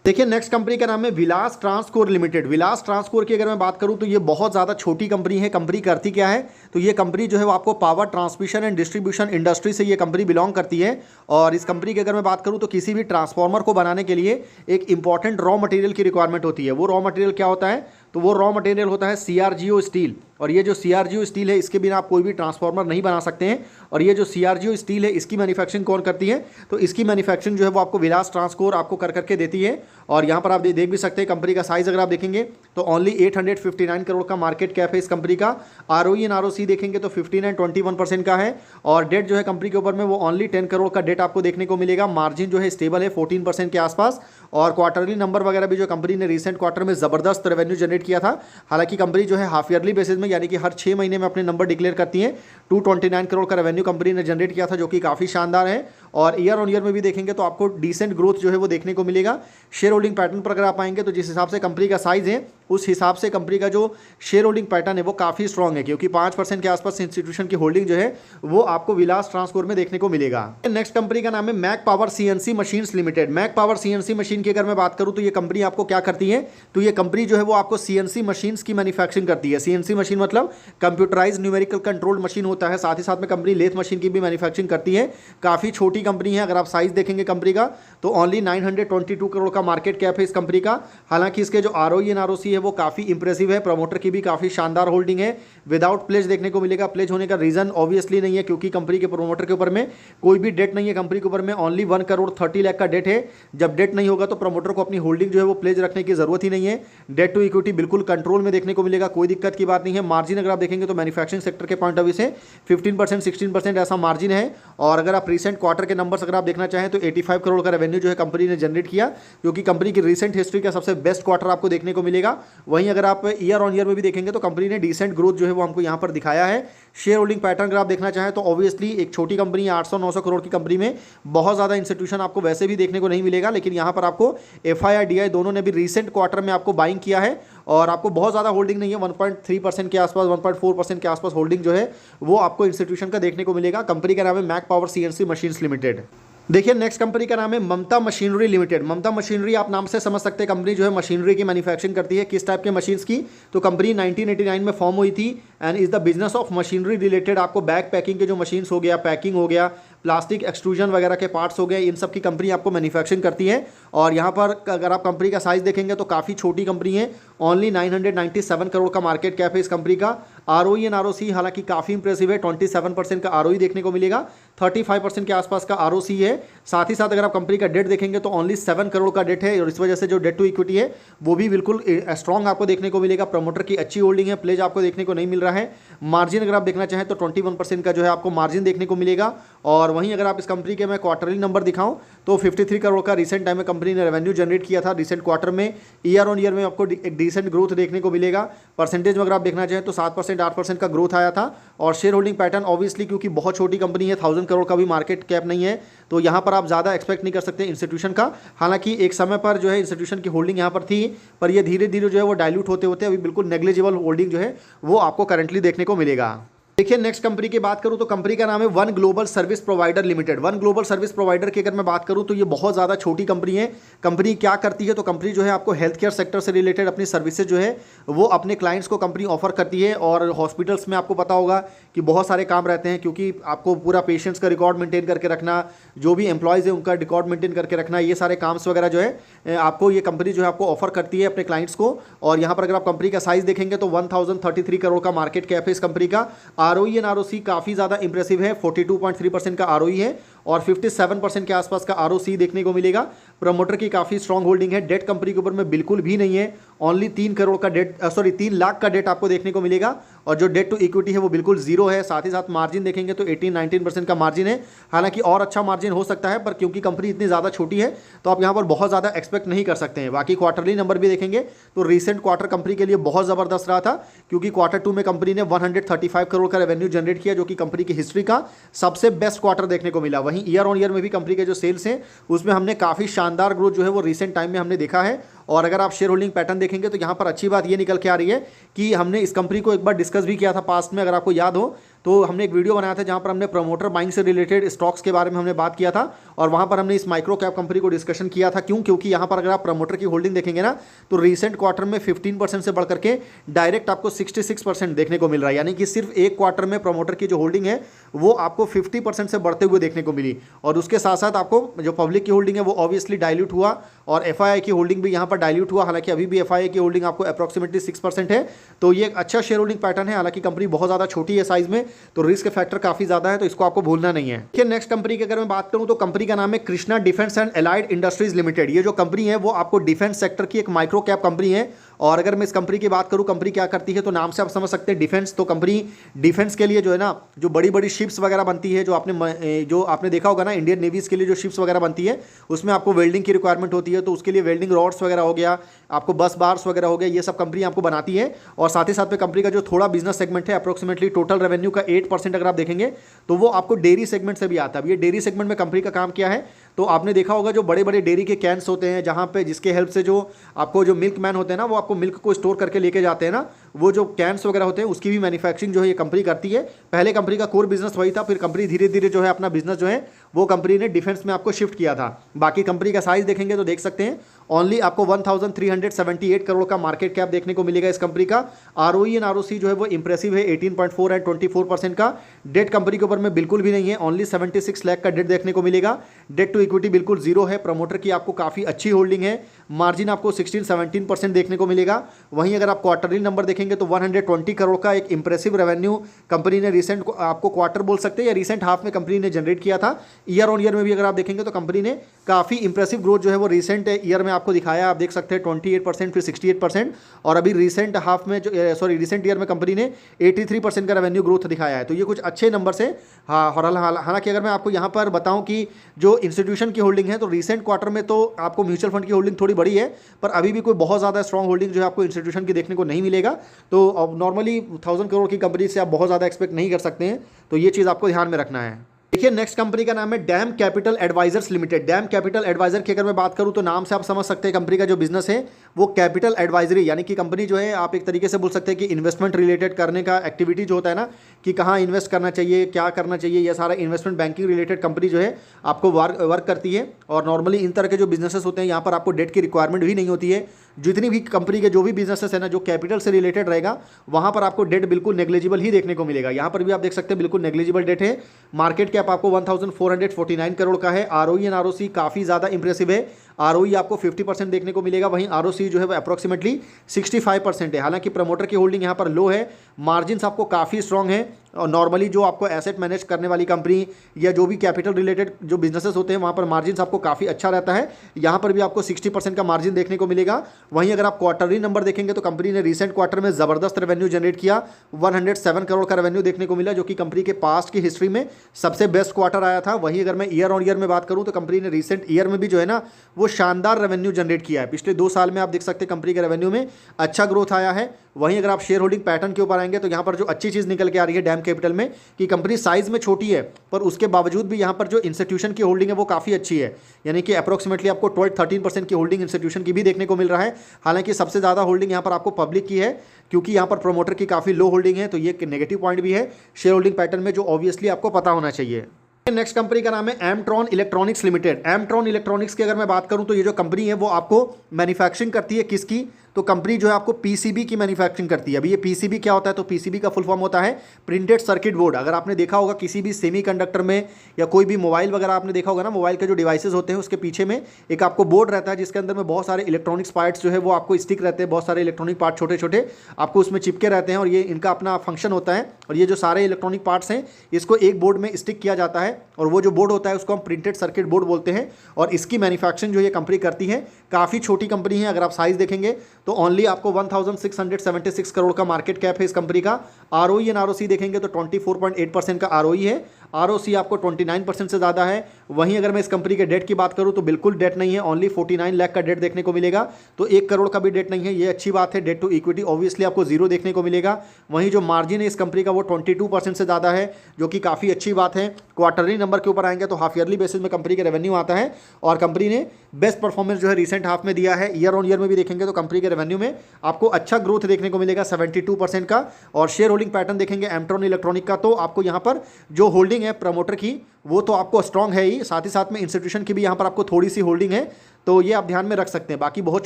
देखिए नेक्स्ट कंपनी का नाम है विलास ट्रांसकोर लिमिटेड। विलास ट्रांसकोर की अगर मैं बात करूं तो ये बहुत ज़्यादा छोटी कंपनी है। कंपनी करती क्या है, तो ये कंपनी जो है वो आपको power transmission and distribution industry से ये कंपनी बिलोंग करती है। और इस कंपनी की अगर मैं बात करूं तो किसी भी ट्रांसफार्मर को बनाने के लिए एक इंपॉर्टेंट रॉ मटेरियल की रिक्वायरमेंट होती है। वो रॉ मटेरियल क्या होता है, तो वो रॉ मटेरियल होता है CRGO स्टील। और ये जो CRGO स्टील है इसके बिना आप कोई भी ट्रांसफार्मर नहीं बना सकते हैं। और ये जो CRGO स्टील है इसकी मैन्युफैक्चरिंग कौन करती है, तो इसकी मैन्युफैक्चरिंग जो है वो आपको विलास ट्रांसकोर आपको कर करके देती है। और यहाँ पर आप देख भी सकते हैं कंपनी का साइज अगर आप देखेंगे तो ओनली 859 करोड़ का मार्केट कैप है इस कंपनी का। आरओई एंड आरओसी देखेंगे तो 15 एंड 21% का है। और डेट जो है कंपनी के ऊपर में वो ओनली 10 करोड़ का डेट आपको देखने को मिलेगा। मार्जिन जो है स्टेबल है 14% के आसपास। और क्वार्टरली नंबर वगैरह भी जो कंपनी ने रिसेंट क्वार्टर में ज़बरदस्त रेवेन्यू जनरेट किया था। हालांकि कंपनी जो है हाफ ईयरली बेसिस में यानी कि हर 6 महीने में अपने नंबर डिक्लेयर करती है। 229 करोड़ का रेवेन्यू कंपनी ने जनरेट किया था, जो कि काफ़ी शानदार है। और ईयर ऑन ईयर में भी देखेंगे तो आपको डिसेंट ग्रोथ जो है वो देखने को मिलेगा। शेयर होल्डिंग पैटर्न पर अगर आप आएंगे तो जिस हिसाब से कंपनी का साइज है उस हिसाब से कंपनी का जो शेयर होल्डिंग पैटर्न है वो काफ़ी स्ट्रॉन्ग है, क्योंकि 5% के आसपास इंस्टीट्यूशन की होल्डिंग जो है वो आपको विलास ट्रांसकोर में देखने को मिलेगा। नेक्स्ट कंपनी का नाम है mac power CNC machines limited. Mac power CNC machine की अगर मैं बात करूं तो ये कंपनी आपको क्या करती है, तो ये कंपनी जो है वो आपको CNC मशीन्स की मैन्युफैक्चरिंग करती है। CNC मशीन मतलब कंप्यूटराइज न्यूमेरिकल कंट्रोल्ड मशीन होता है। साथ ही साथ में कंपनी लेथ मशीन की भी मैन्युफैक्चरिंग करती है। काफ़ी छोटी कंपनी है। अगर आप साइज देखेंगे कंपनी का तो ओनली 922 करोड़ का मार्केट कैप है इस कंपनी का। हालांकि इसके जो आरओई एंड आरओसी है वो काफ़ी इंप्रेसिव है। प्रमोटर की भी काफ़ी शानदार होल्डिंग है। विदाउट प्लेज देखने को मिलेगा। प्लेज होने का रीजन ऑब्वियसली नहीं है, क्योंकि कंपनी के प्रमोटर के ऊपर में कोई भी डेट नहीं है। कंपनी के ऊपर में ओनली 1 करोड़ 30 लाख का डेट है। जब डेट नहीं होगा तो प्रमोटर को अपनी होल्डिंग जो है वो प्लेज रखने की जरूरत ही नहीं है। डेट टू इक्विटी बिल्कुल कंट्रोल में देखने को मिलेगा, कोई दिक्कत की बात नहीं है। मार्जिन अगर आप देखेंगे तो मैन्युफैक्चरिंग सेक्टर के पॉइंट ऑफ व्यू से 15% 16% ऐसा मार्जिन है। और अगर आप रिसेंट क्वार्टर के नंबर्स अगर आप देखना चाहें तो 85 करोड़ का रेवेन्यू जो है कंपनी ने जनरेट किया, जो कि कंपनी की रिसेंट हिस्ट्री का सबसे बेस्ट क्वार्टर आपको देखने को मिलेगा। वहीं अगर आप ईयर ऑन ईयर में भी देखेंगे तो कंपनी ने डिसेंट ग्रोथ जो है वो हमको यहाँ पर दिखाया है। शेयर होल्डिंग पैटर्न अगर आप देखना चाहें तो ऑब्वियसली एक छोटी कंपनी है, 800-900 करोड़ की कंपनी में बहुत ज़्यादा इंस्टीट्यूशन आपको वैसे भी देखने को नहीं मिलेगा। लेकिन यहाँ पर आपको एफआई और डीआई दोनों ने भी रिसेंट क्वार्टर में आपको बाइंग किया है। और आपको बहुत ज़्यादा होल्डिंग नहीं है, 1.3% के आसपास 1.4% के आसपास होल्डिंग जो है वो आपको इंस्टीट्यूशन का देखने को मिलेगा। कंपनी का नाम है mac power CNC machines limited. देखिए नेक्स्ट कंपनी का नाम है Mamata machinery limited. Mamata machinery आप नाम से समझ सकते हैं, कंपनी जो है मशीनरी की मैन्युफैक्चरिंग करती है। किस टाइप के मशीन्स की, तो कंपनी 1989 में फॉर्म हुई थी and is the business of machinery related. आपको बैग पैकिंग के जो मशीन्स हो गया, पैकिंग हो गया, प्लास्टिक एक्सट्रूजन वगैरह के पार्ट्स हो गए, इन सब की कंपनी आपको मैन्युफैक्चरिंग करती है। और यहाँ पर अगर आप कंपनी का साइज देखेंगे तो काफ़ी छोटी कंपनी है। ओनली 997 करोड़ का मार्केट कैप है इस कंपनी का। आरओई एंड आरओसी हालांकि काफ़ी इंप्रेसिव है, 27% का आरओई देखने को मिलेगा, 35% के आसपास का आरओसी है। साथ ही साथ अगर आप कंपनी का डेट देखेंगे तो ओनली 7 करोड़ का डेट है। और इस वजह से जो डेट टू इक्विटी है वो भी बिल्कुल स्ट्रॉन्ग आपको देखने को मिलेगा। प्रमोटर की अच्छी होल्डिंग है, प्लेज आपको देखने को नहीं मिल रहा है। मार्जिन अगर आप देखना चाहें तो 21% का जो है आपको मार्जिन देखने को मिलेगा। और वहीं अगर आप इस कंपनी के मैं क्वार्टरली नंबर दिखाऊं तो 53 करोड़ का रिसेंट टाइम में कंपनी ने रेवेन्यू जनरेट किया था रिसेंट क्वार्टर में। ईयर ऑन ईयर में आपको एक डिसेंट ग्रोथ देखने को मिलेगा। परसेंटेज में अगर आप देखना चाहें तो 7% 8% का ग्रोथ आया था। और शेयर होल्डिंग पैटर्न ऑब्वियसली क्योंकि बहुत छोटी कंपनी है, 1000 करोड़ का भी मार्केट कैप नहीं है, तो यहाँ पर आप ज़्यादा एक्सपेक्ट नहीं कर सकते इंस्टीट्यूशन का। हालांकि एक समय पर जो है इंस्टीट्यूशन की होल्डिंग यहाँ पर थी, पर ये धीरे धीरे जो है वो डाइल्यूट होते होते अभी बिल्कुल नेग्लिजिबल होल्डिंग जो है वो आपको करंटली देखने को मिलेगा। देखिए नेक्स्ट कंपनी की बात करूं तो कंपनी का नाम है one global service provider limited. One global service provider की अगर मैं बात करूं तो ये बहुत ज़्यादा छोटी कंपनी है। कंपनी क्या करती है, तो कंपनी जो है आपको हेल्थ केयर सेक्टर से रिलेटेड अपनी सर्विसेज जो है वो अपने क्लाइंट्स को कंपनी ऑफर करती है। और हॉस्पिटल्स में आपको पता होगा कि बहुत सारे काम रहते हैं, क्योंकि आपको पूरा पेशेंट्स का रिकॉर्ड मेंटेन करके रखना, जो भी एम्प्लॉयज़ है उनका रिकॉर्ड मेंटेन करके रखना, ये सारे काम्स वगैरह जो है आपको ये कंपनी जो है आपको ऑफर करती है अपने क्लाइंट्स को। और यहाँ पर अगर आप कंपनी का साइज देखेंगे तो 1033 करोड़ का मार्केट कैप है इस कंपनी का। आरओई एंड आरओसी काफ़ी ज़्यादा इंप्रेसिव है, 42.3% का आरओई है और 57% के आसपास का आरओसी देखने को मिलेगा। प्रमोटर की काफ़ी स्ट्रांग होल्डिंग है। डेट कंपनी के ऊपर में बिल्कुल भी नहीं है, ओनली 3 लाख का डेट आपको देखने को मिलेगा। और जो डेट टू इक्विटी है वो बिल्कुल जीरो है। साथ ही साथ मार्जिन देखेंगे तो 18-19% का मार्जिन है। हालांकि और अच्छा मार्जिन हो सकता है, पर क्योंकि कंपनी इतनी ज़्यादा छोटी है तो आप यहाँ पर बहुत ज़्यादा एक्सपेक्ट नहीं कर सकते हैं। बाकी क्वार्टरली नंबर भी देखेंगे तो रिसेंट क्वार्टर कंपनी के लिए बहुत ज़बरदस्त रहा था, क्योंकि Q2 में कंपनी ने 135 करोड़ का रेवेन्यू जनरेट किया, जो कि कंपनी की हिस्ट्री का सबसे बेस्ट क्वार्टर देखने को मिला। वहीं ईयर ऑन ईयर में भी कंपनी के जो सेल्स हैं उसमें हमने काफ़ी शानदार ग्रोथ जो है वो रिसेंट टाइम में हमने देखा है। और अगर आप शेयर होल्डिंग पैटर्न देखेंगे तो यहाँ पर अच्छी बात ये निकल के आ रही है कि हमने इस कंपनी को एक बार डिस्कस भी किया था पास्ट में, अगर आपको याद हो तो हमने एक वीडियो बनाया था जहाँ पर हमने प्रमोटर बाइंग से रिलेटेड स्टॉक्स के बारे में हमने बात किया था। और वहाँ पर हमने इस माइक्रो कैप कंपनी को डिस्कशन किया था। क्योंकि यहाँ पर अगर आप प्रमोटर की होल्डिंग देखेंगे ना तो रिसेंट क्वार्टर में 15% से बढ़ करके डायरेक्ट आपको 66% देखने को मिल रहा है। यानी कि सिर्फ एक क्वार्टर में प्रमोटर की जो होल्डिंग है वो आपको 50% से बढ़ते हुए देखने को मिली। और उसके साथ साथ आपको जो पब्लिक की होल्डिंग है वो ऑब्वियसली डाइल्यूट हुआ और एफआईआई की होल्डिंग भी यहाँ पर डाइल्यूट हुआ। हालांकि अभी भी एफआईआई की होल्डिंग आपको अप्रॉक्सीमेटली 6% है, तो ये एक अच्छा शेयर होल्डिंग पैटर्न है। हालांकि कंपनी बहुत ज़्यादा छोटी है साइज में, तो रिस्क फैक्टर काफी ज्यादा है, तो इसको आपको भूलना नहीं है। देखिए नेक्स्ट कंपनी की अगर मैं बात करूं तो कंपनी का नाम है Krishna defence and allied industries limited. ये जो कंपनी है वो आपको डिफेंस सेक्टर की एक माइक्रो कैप कंपनी है। और अगर मैं इस कंपनी की बात करूं कंपनी क्या करती है तो नाम से आप समझ सकते हैं डिफेंस। तो कंपनी डिफेंस के लिए जो है ना, जो बड़ी बड़ी शिप्स वगैरह बनती है, जो आपने देखा होगा ना इंडियन नेवीज के लिए जो शिप्स वगैरह बनती है उसमें आपको वेल्डिंग की रिक्वायरमेंट होती है, तो उसके लिए वेल्डिंग रॉड्स वगैरह हो गया, आपको बस बार्स वगैरह हो गया, ये सब कंपनी आपको बनाती है। और साथ ही साथ में कंपनी का जो थोड़ा बिजनेस सेगमेंट है अप्रोक्सीमेटली टोटल रेवेन्यू का 8% अगर आप देखेंगे तो वो आपको डेयरी सेगमेंट से भी आता है। अब ये डेयरी सेगमेंट में कंपनी का काम क्या है, तो आपने देखा होगा जो बड़े बड़े डेयरी के कैंस होते हैं जहाँ पे जिसके हेल्प से जो आपको जो मिल्क मैन होते हैं ना वो आपको मिल्क को स्टोर करके लेके जाते हैं ना, वो जो कैंस वगैरह होते हैं उसकी भी मैन्युफैक्चरिंग जो है ये कंपनी करती है। पहले कंपनी का कोर बिजनेस वही था, फिर कंपनी धीरे धीरे जो है अपना बिजनेस जो है वो कंपनी ने डिफेंस में आपको शिफ्ट किया था। बाकी कंपनी का साइज देखेंगे तो देख सकते हैं ओनली आपको 1378 करोड़ का मार्केट कैप देखने को मिलेगा इस कंपनी का। आरओई एंड आरओसी जो है वो इंप्रेसिव है 18.4 एंड 24% का। डेट कंपनी के ऊपर में बिल्कुल भी नहीं है, ओनली 76 लाख का डेट देखने को मिलेगा। डेट टू इक्विटी बिल्कुल जीरो है। प्रमोटर की आपको काफ़ी अच्छी होल्डिंग है, मार्जिन आपको 16-17% देखने को मिलेगा। वहीं अगर आप क्वार्टरली नंबर देखेंगे तो 120 करोड़ का एक इंप्रेसिव रेवेन्यू कंपनी ने रिसेंट आपको क्वार्टर बोल सकते हैं या रिसेंट हाफ में कंपनी ने जनरेट किया था। ईयर ऑन ईयर में भी अगर आप देखेंगे तो कंपनी ने काफ़ी इंप्रेसिव ग्रोथ जो है वो रिसेंट ईयर में आपको दिखाया। आप देख सकते हैं 28% फिर 68%, और अभी रिसेंट हाफ में रिसेंट ईयर में कंपनी ने 83% का रेवेन्यू ग्रोथ दिखाया है। तो ये कुछ अच्छे नंबर से हाँ। हालांकि अगर मैं आपको यहाँ पर बताऊँ कि जो इंस्टीट्यूशन की होल्डिंग है तो रिसेंट क्वार्टर में तो आपको म्यूचुअल फंड की होल्डिंग थोड़ी बड़ी है, पर अभी भी कोई बहुत ज़्यादा स्ट्रॉन्ग होल्डिंग जो है आपको इंस्टीट्यूशन की देखने को नहीं मिलेगा। तो अब नॉर्मली 1000 करोड़ की कंपनी से आप बहुत ज़्यादा एक्सपेक्ट नहीं कर सकते हैं, तो ये चीज़ आपको ध्यान में रखना है। देखिए नेक्स्ट कंपनी का नाम है dam capital advisors limited. Dam capital advisor की अगर मैं बात करूं तो नाम से आप समझ सकते हैं कंपनी का जो बिजनेस है वो कैपिटल एडवाइजरी, यानी कि कंपनी जो है आप एक तरीके से बोल सकते हैं कि इन्वेस्टमेंट रिलेटेड करने का एक्टिविटी जो होता है ना कि कहाँ इन्वेस्ट करना चाहिए, क्या करना चाहिए, यह सारा इन्वेस्टमेंट बैंकिंग रिलेटेड कंपनी जो है आपको वर्क करती है। और नॉर्मली इन तरह के जो बिजनेसेस होते हैं यहाँ पर आपको डेट की रिक्वायरमेंट भी नहीं होती है। जितनी भी कंपनी के जो भी बिजनेसेस है ना जो कैपिटल से रिलेटेड रहेगा वहाँ पर आपको डेट बिल्कुल नेग्लिजिबल ही देखने को मिलेगा। यहाँ पर भी आप देख सकते हैं बिल्कुल नेग्लिजिबल डेट है। मार्केट कैप आपको 1449 करोड़ का है। आरओई एंड आरओसी काफ़ी ज़्यादा इंप्रेसिव है। आरओई आपको 50% देखने को मिलेगा, वहीं आरओसी जो है वो अप्रॉक्सीमेटली 65% है। हालांकि प्रमोटर की होल्डिंग यहाँ पर लो है, मार्जिन्स आपको काफ़ी स्ट्रॉन्ग है। और नॉर्मली जो आपको एसेट मैनेज करने वाली कंपनी या जो भी कैपिटल रिलेटेड जो बिजनेसेस होते हैं वहाँ पर मार्जिन्स आपको काफ़ी अच्छा रहता है। यहाँ पर भी आपको 60% का मार्जिन देखने को मिलेगा। वहीं अगर आप क्वार्टरली नंबर देखेंगे तो कंपनी ने रिसेंट क्वार्टर में ज़बरदस्त रेवेन्यू जनरेट किया, 107 करोड़ का रेवेन्यू देखने को मिला, जो कि कंपनी के पास्ट की हिस्ट्री में सबसे बेस्ट क्वार्टर आया था। वहीं अगर मैं ईयर ऑन ईयर में बात करूँ तो कंपनी ने रिसेंट ईयर में भी जो है ना वो शानदार रेवेन्यू जनरेट किया है। पिछले 2 साल में आप देख सकते हैं कंपनी के रेवेन्यू में अच्छा ग्रोथ आया है। वहीं अगर आप शेयर होल्डिंग पैटर्न के ऊपर आएंगे तो यहाँ पर जो अच्छी चीज़ निकल के आ रही है डैम कैपिटल में कि कंपनी साइज में छोटी है, पर उसके बावजूद भी यहाँ पर जो इंस्टीट्यूशन की होल्डिंग है वो काफ़ी अच्छी है, यानी कि अप्रोक्सीमेटली आपको 12-13% की होल्डिंग इंस्टीट्यूशन की भी देखने को मिल रहा है। हालांकि सबसे ज़्यादा होल्डिंग यहाँ पर आपको पब्लिक की है, क्योंकि यहाँ पर प्रोमोटर की काफ़ी लो होल्डिंग है, तो ये एक नेगेटिव पॉइंट भी है शेयर होल्डिंग पैटर्न में, जो ऑब्वियसली आपको पता होना चाहिए। नेक्स्ट कंपनी का नाम है Amtron electronics limited. Amtron electronics की अगर मैं बात करूं तो ये जो कंपनी है वो आपको मैन्युफैक्चरिंग करती है किसकी, तो कंपनी जो है आपको पीसीबी की मैन्युफैक्चरिंग करती है। अभी ये पीसीबी क्या होता है, तो पीसीबी का फुल फॉर्म होता है प्रिंटेड सर्किट बोर्ड। अगर आपने देखा होगा किसी भी सेमीकंडक्टर में या कोई भी मोबाइल वगैरह आपने देखा होगा ना, मोबाइल के जो डिवाइसेज होते हैं उसके पीछे में एक आपको बोर्ड रहता है जिसके अंदर में बहुत सारे इलेक्ट्रॉनिक्स पार्ट्स जो है वो आपको स्टिक रहते हैं, बहुत सारे इलेक्ट्रॉनिक पार्ट छोटे छोटे आपको उसमें चिपके रहते हैं और ये इनका अपना फंक्शन होता है। और ये जो सारे इलेक्ट्रॉनिक पार्ट्स हैं इसको एक बोर्ड में स्टिक किया जाता है और वो जो बोर्ड होता है उसको हम प्रिंटेड सर्किट बोर्ड बोलते हैं। और इसकी मैन्युफैक्चरिंग जो ये कंपनी करती है, काफ़ी छोटी कंपनी है। अगर आप साइज देखेंगे तो ओनली आपको 1676 करोड़ का मार्केट कैप है इस कंपनी का। आरओई एंड आरओसी देखेंगे तो 24.8% का आरओई है, आरओसी आपको 29% से ज़्यादा है। वहीं अगर मैं इस कंपनी के डेट की बात करूं तो बिल्कुल डेट नहीं है, ओनली 49 लाख का डेट देखने को मिलेगा, तो 1 करोड़ का भी डेट नहीं है, ये अच्छी बात है। डेट टू इक्विटी ऑब्वियसली आपको जीरो देखने को मिलेगा। वहीं जो मार्जिन है इस कंपनी का वो 22% से ज़्यादा है, जो कि काफ़ी अच्छी बात है। क्वार्टरली नंबर के ऊपर आएंगे तो हाफ ईयरली बेसिस में कंपनी का रेवेन्यू आता है और कंपनी ने बेस्ट परफॉर्मेंस जो है रिसेंट हाफ में दिया है। ईयर ऑन ईयर में भी देखेंगे तो कंपनी के रेवेन्यू में आपको अच्छा ग्रोथ देखने को मिलेगा 72% का। और शेयर होल्डिंग पैटर्न देखेंगे एमट्रॉन इलेक्ट्रॉनिक का, तो आपको यहाँ पर जो होल्डिंग है प्रमोटर की वो तो आपको स्ट्रांग है ही, साथ ही साथ में इंस्टीट्यूशन की भी यहाँ पर आपको थोड़ी सी होल्डिंग है, तो ये आप ध्यान में रख सकते हैं। बाकी बहुत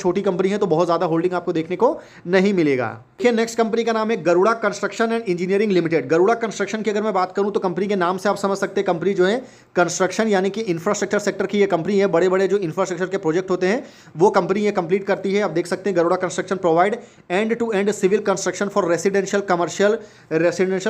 छोटी कंपनी है तो बहुत ज़्यादा होल्डिंग आपको देखने को नहीं मिलेगा। देखिए नेक्स्ट कंपनी का नाम है Garuda construction and engineering limited. Garuda construction की अगर मैं बात करूं तो कंपनी के नाम से आप समझ सकते हैं कंपनी जो है कंस्ट्रक्शन यानी कि इंफ्रास्ट्रक्चर सेक्टर की ये कंपनी है। बड़े बड़े जो इंफ्रास्ट्रक्चर के प्रोजेक्ट होते हैं वो कंपनी ये कंप्लीट करती है। आप देख सकते हैं Garuda construction provide end to end civil construction for residential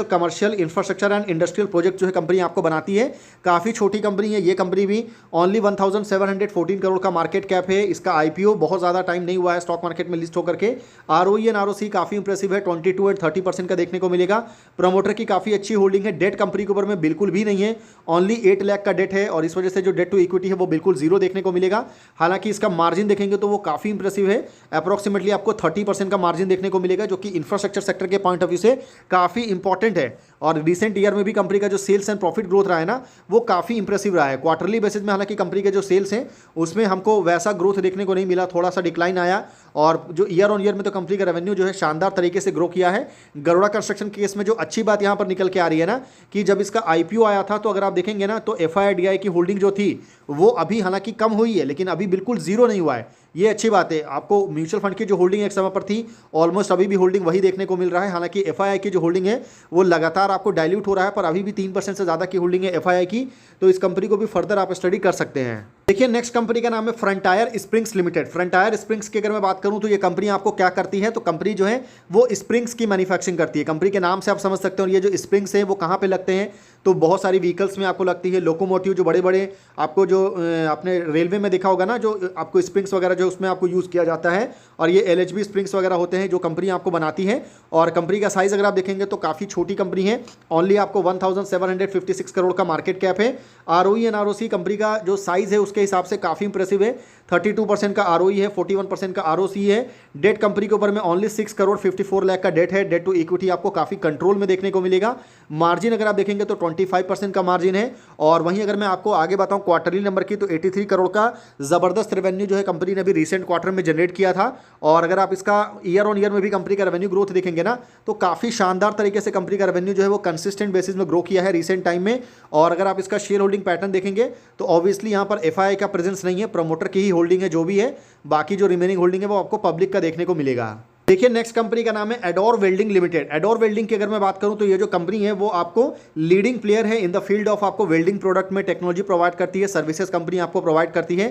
commercial infrastructure and industrial project जो है कंपनी आपको बनाती है। काफ़ी छोटी कंपनी है ये कंपनी भी, ओनली 1714 करोड़ का मार्केट कैप है। इसका आईपीओ बहुत ज़्यादा टाइम नहीं हुआ है स्टॉक मार्केट में लिस्ट होकर के। आरओई एंड आरओसी काफ़ी इंप्रेसिव है, 22 और 30% का देखने को मिलेगा। प्रमोटर की काफ़ी अच्छी होल्डिंग है। डेट कंपनी के ऊपर में बिल्कुल भी नहीं है, ओनली 8 लाख का डेट है और इस वजह से जो डेट टू इक्विटी है वो बिल्कुल जीरो देखने को मिलेगा। हालांकि इसका मार्जिन देखेंगे तो वो काफ़ी इंप्रेसिव है, अप्रॉक्सीमेटली आपको 30% का मार्जिन देखने को मिलेगा, जो कि इंफ्रास्ट्रक्चर सेक्टर के पॉइंट ऑफ व्यू से काफ़ी इंपॉर्टेंट है। और रिसेंट ईयर में भी कंपनी का जो सेल्स एंड प्रॉफिट ग्रोथ रहा है ना वो काफ़ी इंप्रेसिव रहा है। क्वार्टरली बेसिस में हालांकि कंपनी के जो सेल्स हैं उसमें हमको वैसा ग्रोथ देखने को नहीं मिला, थोड़ा सा डिक्लाइन आया। और जो ईयर ऑन ईयर में तो कंपनी का रेवेन्यू जो है शानदार तरीके से ग्रो किया है। गरुड़ा कंस्ट्रक्शन के केस में जो अच्छी बात यहाँ पर निकल के आ रही है ना कि जब इसका आईपीओ आया था तो अगर आप देखेंगे ना तो एफआईआईडीआई की होल्डिंग जो थी वो अभी हालांकि कम हुई है, लेकिन अभी बिल्कुल जीरो नहीं हुआ है, ये अच्छी बात है। आपको म्यूचुअल फंड की जो होल्डिंग एक समय पर थी ऑलमोस्ट अभी भी होल्डिंग वही देखने को मिल रहा है। हालांकि एफआईआई की जो होल्डिंग है वो लगातार आपको डाइल्यूट हो रहा है, पर अभी भी 3% से ज़्यादा की होल्डिंग है एफआईआई की, तो इस कंपनी को भी फर्दर आप स्टडी कर सकते हैं। देखिए नेक्स्ट कंपनी का नाम है frontier springs limited. Frontier springs की अगर मैं बात करूं तो ये कंपनी आपको क्या करती है, तो कंपनी जो है वो स्प्रिंग्स की मैन्युफैक्चरिंग करती है। कंपनी के नाम से आप समझ सकते हो। ये जो स्प्रिंग्स हैं वो कहाँ पे लगते हैं, तो बहुत सारी व्हीकल्स में आपको लगती है। लोकोमोटिव जो बड़े बड़े आपको जो आपने रेलवे में देखा होगा ना, जो आपको स्प्रिंग्स वगैरह जो उसमें आपको यूज़ किया जाता है, और ये एलएचबी स्प्रिंग्स वगैरह होते हैं जो कंपनी आपको बनाती है। और कंपनी का साइज़ अगर आप देखेंगे तो काफ़ी छोटी कंपनी है, ओनली आपको 1756 करोड़ का मार्केट कैप है। आरओई एंड आरओसी कंपनी का जो साइज़ है उसके हिसाब से काफ़ी इंप्रेसिव है, 32% का आरओई है, 41% का आरओसी है। डेट कंपनी के ऊपर में ओनली 6 करोड़ 54 लाख का डेट है। डेट टू इक्विटी आपको काफ़ी कंट्रोल में देखने को मिलेगा। मार्जिन अगर आप देखेंगे तो 25% का मार्जिन है। और वहीं अगर मैं आपको आगे बताऊं क्वार्टरली नंबर की, तो 83 करोड़ का ज़बरदस्त रेवेन्यू जो है कंपनी ने अभी रिसेंट क्वार्टर में जनरेट किया था। और अगर आप इसका ईयर ऑन ईयर में भी कंपनी का रेवेन्यू ग्रोथ देखेंगे ना तो काफ़ी शानदार तरीके से कंपनी का रेवेन्यू जो है वो कंसिस्टेंट बेसिस में ग्रो किया है रिसेंट टाइम में। और अगर आप इसका शेयर होल्डिंग पैटर्न देखेंगे तो ऑब्वियसली यहाँ पर एफआईआई का प्रेजेंस नहीं है, प्रमोटर की ही होल्डिंग है जो भी है। बाकी जो रिमेनिंग होल्डिंग है वो आपको पब्लिक का देखने को मिलेगा। देखिए नेक्स्ट कंपनी का नाम है adore welding limited. Adore welding की अगर मैं बात करूं तो ये जो कंपनी है वो आपको लीडिंग प्लेयर है इन द फील्ड ऑफ आपको वेल्डिंग प्रोडक्ट में टेक्नोलॉजी प्रोवाइड करती है, सर्विसेज कंपनी आपको प्रोवाइड करती है।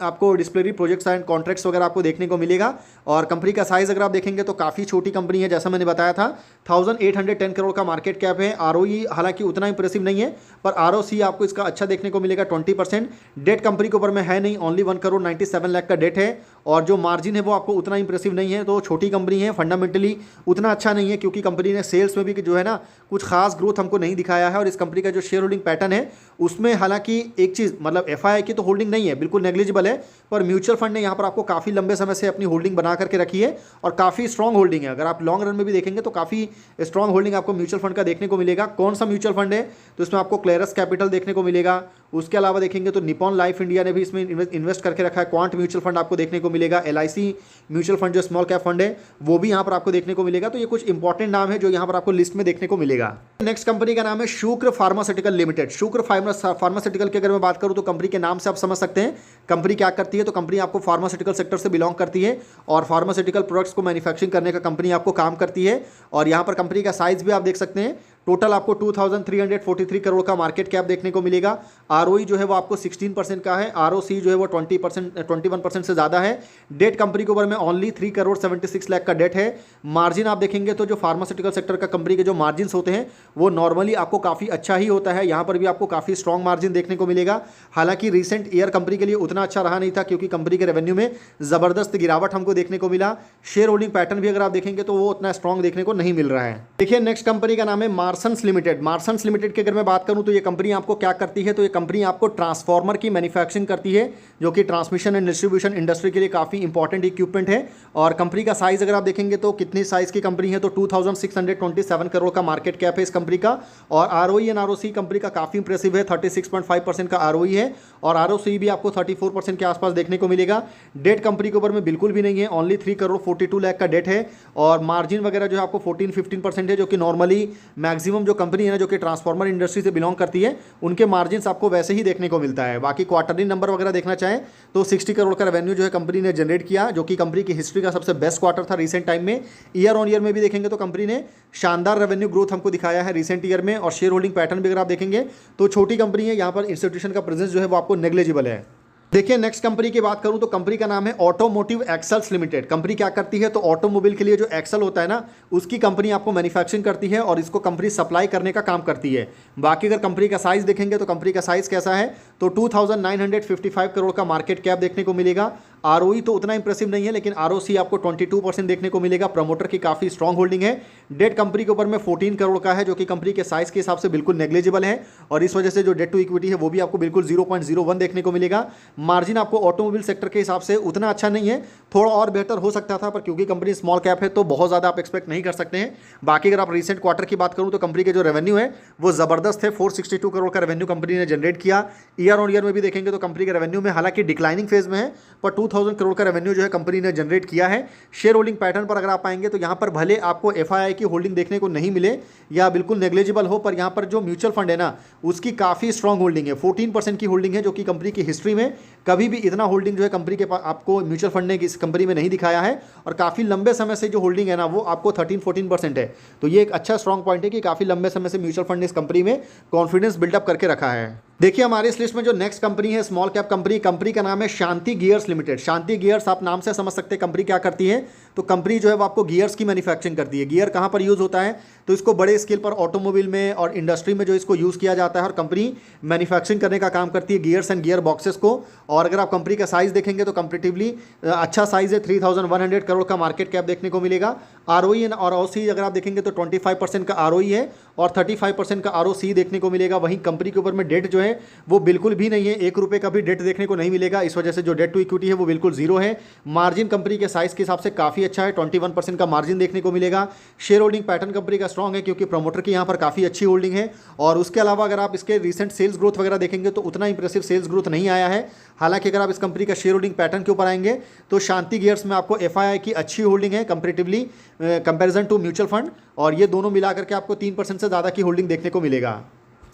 आपको डिस्प्लेरी प्रोजेक्ट्स एंड कॉन्ट्रैक्ट्स वगैरह आपको देखने को मिलेगा। और कंपनी का साइज अगर आप देखेंगे तो काफ़ी छोटी कंपनी है, जैसा मैंने बताया था 1810 करोड़ का मार्केट कैप है। आरओई हालांकि उतना इंप्रेसिव नहीं है, पर आरओसी आपको इसका अच्छा देखने को मिलेगा 20%। डेट कंपनी के ऊपर में है नहीं, ओनली 1 करोड़ 97 लाख का डेट है। और जो मार्जिन है वो आपको उतना इंप्रेसिव नहीं है, है, तो छोटी कंपनी है, फंडामेंटली उतना अच्छा नहीं है क्योंकि कंपनी ने सेल्स में भी जो है ना कुछ खास ग्रोथ हमको नहीं दिखाया है। और इस कंपनी का जो शेयर होल्डिंग पैटर्न है उसमें हालांकि एक चीज़ मतलब एफआईआई की तो होल्डिंग नहीं है, बिल्कुल नेग्लिजिबल है, पर म्यूचुअल फंड ने यहाँ पर आपको काफ़ी लंबे समय से अपनी होल्डिंग बना करके रखी है और काफ़ी स्ट्रॉन्ग होल्डिंग है। अगर आप लॉन्ग रन में भी देखेंगे तो काफ़ी स्ट्रॉन्ग होल्डिंग आपको म्यूचुअल फंड का देखने को मिलेगा। कौन सा म्यूचुअल फंड है? तो इसमें आपको क्लेरस कैपिटल देखने को मिलेगा। उसके अलावा देखेंगे तो निपॉन लाइफ इंडिया ने भी इसमें इन्वेस्ट करके रखा है। क्वांट म्यूचुअल फंड आपको देखने को मिलेगा। एलआईसी म्यूचुअल फंड जो स्मॉल कैप फंड है वो भी यहाँ पर आपको देखने को मिलेगा। तो ये कुछ इंपॉर्टेंट नाम है जो यहाँ पर आपको लिस्ट में देखने को मिलेगा। नेक्स्ट कंपनी का नाम है शुक्र फार्मास्यूटिकल लिमिटेड। शुक्र फार्मास्यूटिकल की अगर मैं बात करूँ तो कंपनी के नाम से आप समझ सकते हैं कंपनी क्या करती है। तो कंपनी आपको फार्मास्यूटिकल सेक्टर से बिलोंग करती है और फार्मास्यूटिकल प्रोडक्ट्स को मैन्युफैक्चरिंग करने का कंपनी आपको काम करती है। और यहाँ पर कंपनी का साइज भी आप देख सकते हैं, टोटल आपको 2343 करोड़ का मार्केट कैप देखने को मिलेगा। आरओई जो है वो आपको 16% का है, आरओसी जो है वो 21% से ज़्यादा है। डेट कंपनी के ऊपर में ओनली 3 करोड़ 76 लाख का डेट है। मार्जिन आप देखेंगे तो जो फार्मास्यूटिकल सेक्टर का कंपनी के जो मार्जिन होते हैं वो नॉर्मली आपको काफ़ी अच्छा ही होता है। यहाँ पर भी आपको काफ़ी स्ट्रॉन्ग मार्जिन देखने को मिलेगा। हालांकि रिसेंट ईयर कंपनी के लिए उतना अच्छा रहा नहीं था क्योंकि कंपनी के रेवेन्यू में ज़बरदस्त गिरावट हमको देखने को मिला। शेयर होल्डिंग पैटर्न भी अगर आप देखेंगे तो वो उतना स्ट्रॉन्ग देखने को नहीं मिल रहा है। देखिए नेक्स्ट कंपनी का नाम है मार्सन्स लिमिटेड। मार्सन्स लिमिटेड की अगर मैं बात करूं तो ये कंपनी आपको क्या करती है? तो ये कंपनी आपको ट्रांसफार्मर की मैन्युफैक्चरिंग करती है जो कि ट्रांसमिशन एंड डिस्ट्रीब्यूशन इंडस्ट्री के लिए काफ़ी इंपॉर्टेंट इक्विपमेंट है। और कंपनी का साइज अगर आप देखेंगे तो कितनी साइज की कंपनी है? तो 2627 करोड़ का मार्केट कैप है इस कंपनी का। और आरओई एंड आरओसी कंपनी का काफ़ी इंप्रेसिव है, 36.5% का आरओई है और आरओसी भी आपको 34% के आसपास देखने को मिलेगा। डेट कंपनी के ऊपर में बिल्कुल भी नहीं है, ओनली 3 करोड़ 42 लाख का डेट है। और मार्जिन वगैरह जो है आपको 14-15% है जो कि नॉर्मली मैक्सिमम जो कंपनी है ना जो कि ट्रांसफार्मर इंडस्ट्री से बिलोंग करती है उनके मार्जिन्स आपको वैसे ही देखने को मिलता है। बाकी क्वार्टरली नंबर वगैरह देखना चाहें तो 60 करोड़ का रेवेन्यू जो है कंपनी ने जनरेट किया जो कि कंपनी की हिस्ट्री का सबसे बेस्ट क्वार्टर था रिसेंट टाइम में। ईयर ऑन ईयर में भी देखेंगे तो कंपनी ने शानदार रेवेन्यू ग्रोथ हमको दिखाया है रिसेंट ईयर में। और शेयर होल्डिंग पैटर्न भी अगर आप देखेंगे तो छोटी कंपनी है, यहाँ पर इंस्टीट्यूशन का प्रेजेंस जो है वो आपको नेग्लिजिबल है। देखिए नेक्स्ट कंपनी की बात करूं तो कंपनी का नाम है ऑटोमोटिव एक्सेल्स लिमिटेड। कंपनी क्या करती है? तो ऑटोमोबाइल के लिए जो एक्सेल होता है ना उसकी कंपनी आपको मैन्युफैक्चरिंग करती है और इसको कंपनी सप्लाई करने का काम करती है। बाकी अगर कंपनी का साइज देखेंगे तो कंपनी का साइज कैसा है? तो 2955 करोड़ का मार्केट कैप देखने को मिलेगा। आरओई तो उतना इंप्रेसिव नहीं है लेकिन आरओसी आपको 22% देखने को मिलेगा। प्रमोटर की काफ़ी स्ट्रॉन्ग होल्डिंग है। डेट कंपनी के ऊपर में 14 करोड़ का है जो कि कंपनी के साइज के हिसाब से बिल्कुल नेग्लिजिबल है और इस वजह से जो डेट टू इक्विटी है वो भी आपको बिल्कुल 0.01 देखने को मिलेगा। मार्जिन आपको ऑटोमोबाइल सेक्टर के हिसाब से उतना अच्छा नहीं है, थोड़ा और बेहतर हो सकता था पर क्योंकि कंपनी स्मॉल कैप है तो बहुत ज़्यादा आप एक्सपेक्ट नहीं कर सकते हैं। बाकी अगर आप रिसेंट क्वार्टर की बात करूँ तो कंपनी के जो रेवेन्यू है वो ज़बरदस्त है, 462 करोड़ का रेवेन्यू कंपनी ने जनरेट किया। ईयर ऑन ईयर में भी देखेंगे तो कंपनी के रेवेन्यू में हालांकि डिक्लाइनिंग फेज में है पर 2000 करोड़ का रेवेन्यू जो है कंपनी ने जनरेट किया है। शेयर होल्डिंग पैटर्न पर अगर आप आएंगे तो यहाँ पर भले आपको एफआईआई की होल्डिंग देखने को नहीं मिले या बिल्कुल नेग्लिजिबल हो पर यहाँ पर जो म्यूचुअल फंड है ना उसकी काफ़ी स्ट्रॉन्ग होल्डिंग है, 14% की होल्डिंग है जो कि कंपनी की हिस्ट्री में कभी भी इतना होल्डिंग जो है कंपनी के पास आपको म्यूचुअल फंड ने इस कंपनी में नहीं दिखाया है। और काफ़ी लंबे समय से जो होल्डिंग है ना वो आपको 13-14% है। तो ये एक अच्छा स्ट्रॉन्ग पॉइंट है कि काफ़ी लंबे समय से म्यूचुअल फंड ने इस कंपनी में कॉन्फिडेंस बिल्डअप करके रखा है। देखिए हमारे इस लिस्ट में जो नेक्स्ट कंपनी है स्मॉल कैप कंपनी, कंपनी का नाम है शांति गियर्स लिमिटेड। शांति गियर्स आप नाम से समझ सकते हैं कंपनी क्या करती है। तो कंपनी जो है वो आपको गियर्स की मैन्युफैक्चरिंग करती है। गियर कहाँ पर यूज़ होता है? तो इसको बड़े स्केल पर ऑटोमोबाइल में और इंडस्ट्री में जो इसको यूज़ किया जाता है और कंपनी मैन्युफैक्चरिंग करने का काम करती है गियर्स एंड गियर बॉक्सेस को। और अगर आप कंपनी का साइज देखेंगे तो कंपेरेटिवली अच्छा साइज है, 3100 करोड़ का मार्केट कैप देखने को मिलेगा। आरओई और आरओसी अगर आप देखेंगे तो 25% का आरओई है और 35% का आरओसी देखने को मिलेगा। वहीं कंपनी के ऊपर में डेट जो है वो बिल्कुल भी नहीं है, 1 रुपये का भी डेट देखने को नहीं मिलेगा। इस वजह से जो डेट टू इक्विटी है वो बिल्कुल जीरो है। मार्जिन कंपनी के साइज के हिसाब से काफ़ी अच्छा है, 21% का मार्जिन देखने को मिलेगा। शेयर होल्डिंग पैटर्न कंपनी का स्ट्रॉन्ग है क्योंकि प्रमोटर की यहाँ पर काफ़ी अच्छी होल्डिंग है। और उसके अलावा अगर आप इसके रिसेंट सेल्स ग्रोथ वगैरह देखेंगे तो उतना इंप्रेसिव सेल्स ग्रोथ नहीं आया है। हालांकि अगर आप इस कंपनी का शेयर होल्डिंग पैटर्न के ऊपर आएंगे तो शांति गियर्स में आपको एफआईआई की अच्छी होल्डिंग है comparatively comparison to mutual fund, और ये दोनों मिलाकर के आपको 3% से ज़्यादा की होल्डिंग देखने को मिलेगा।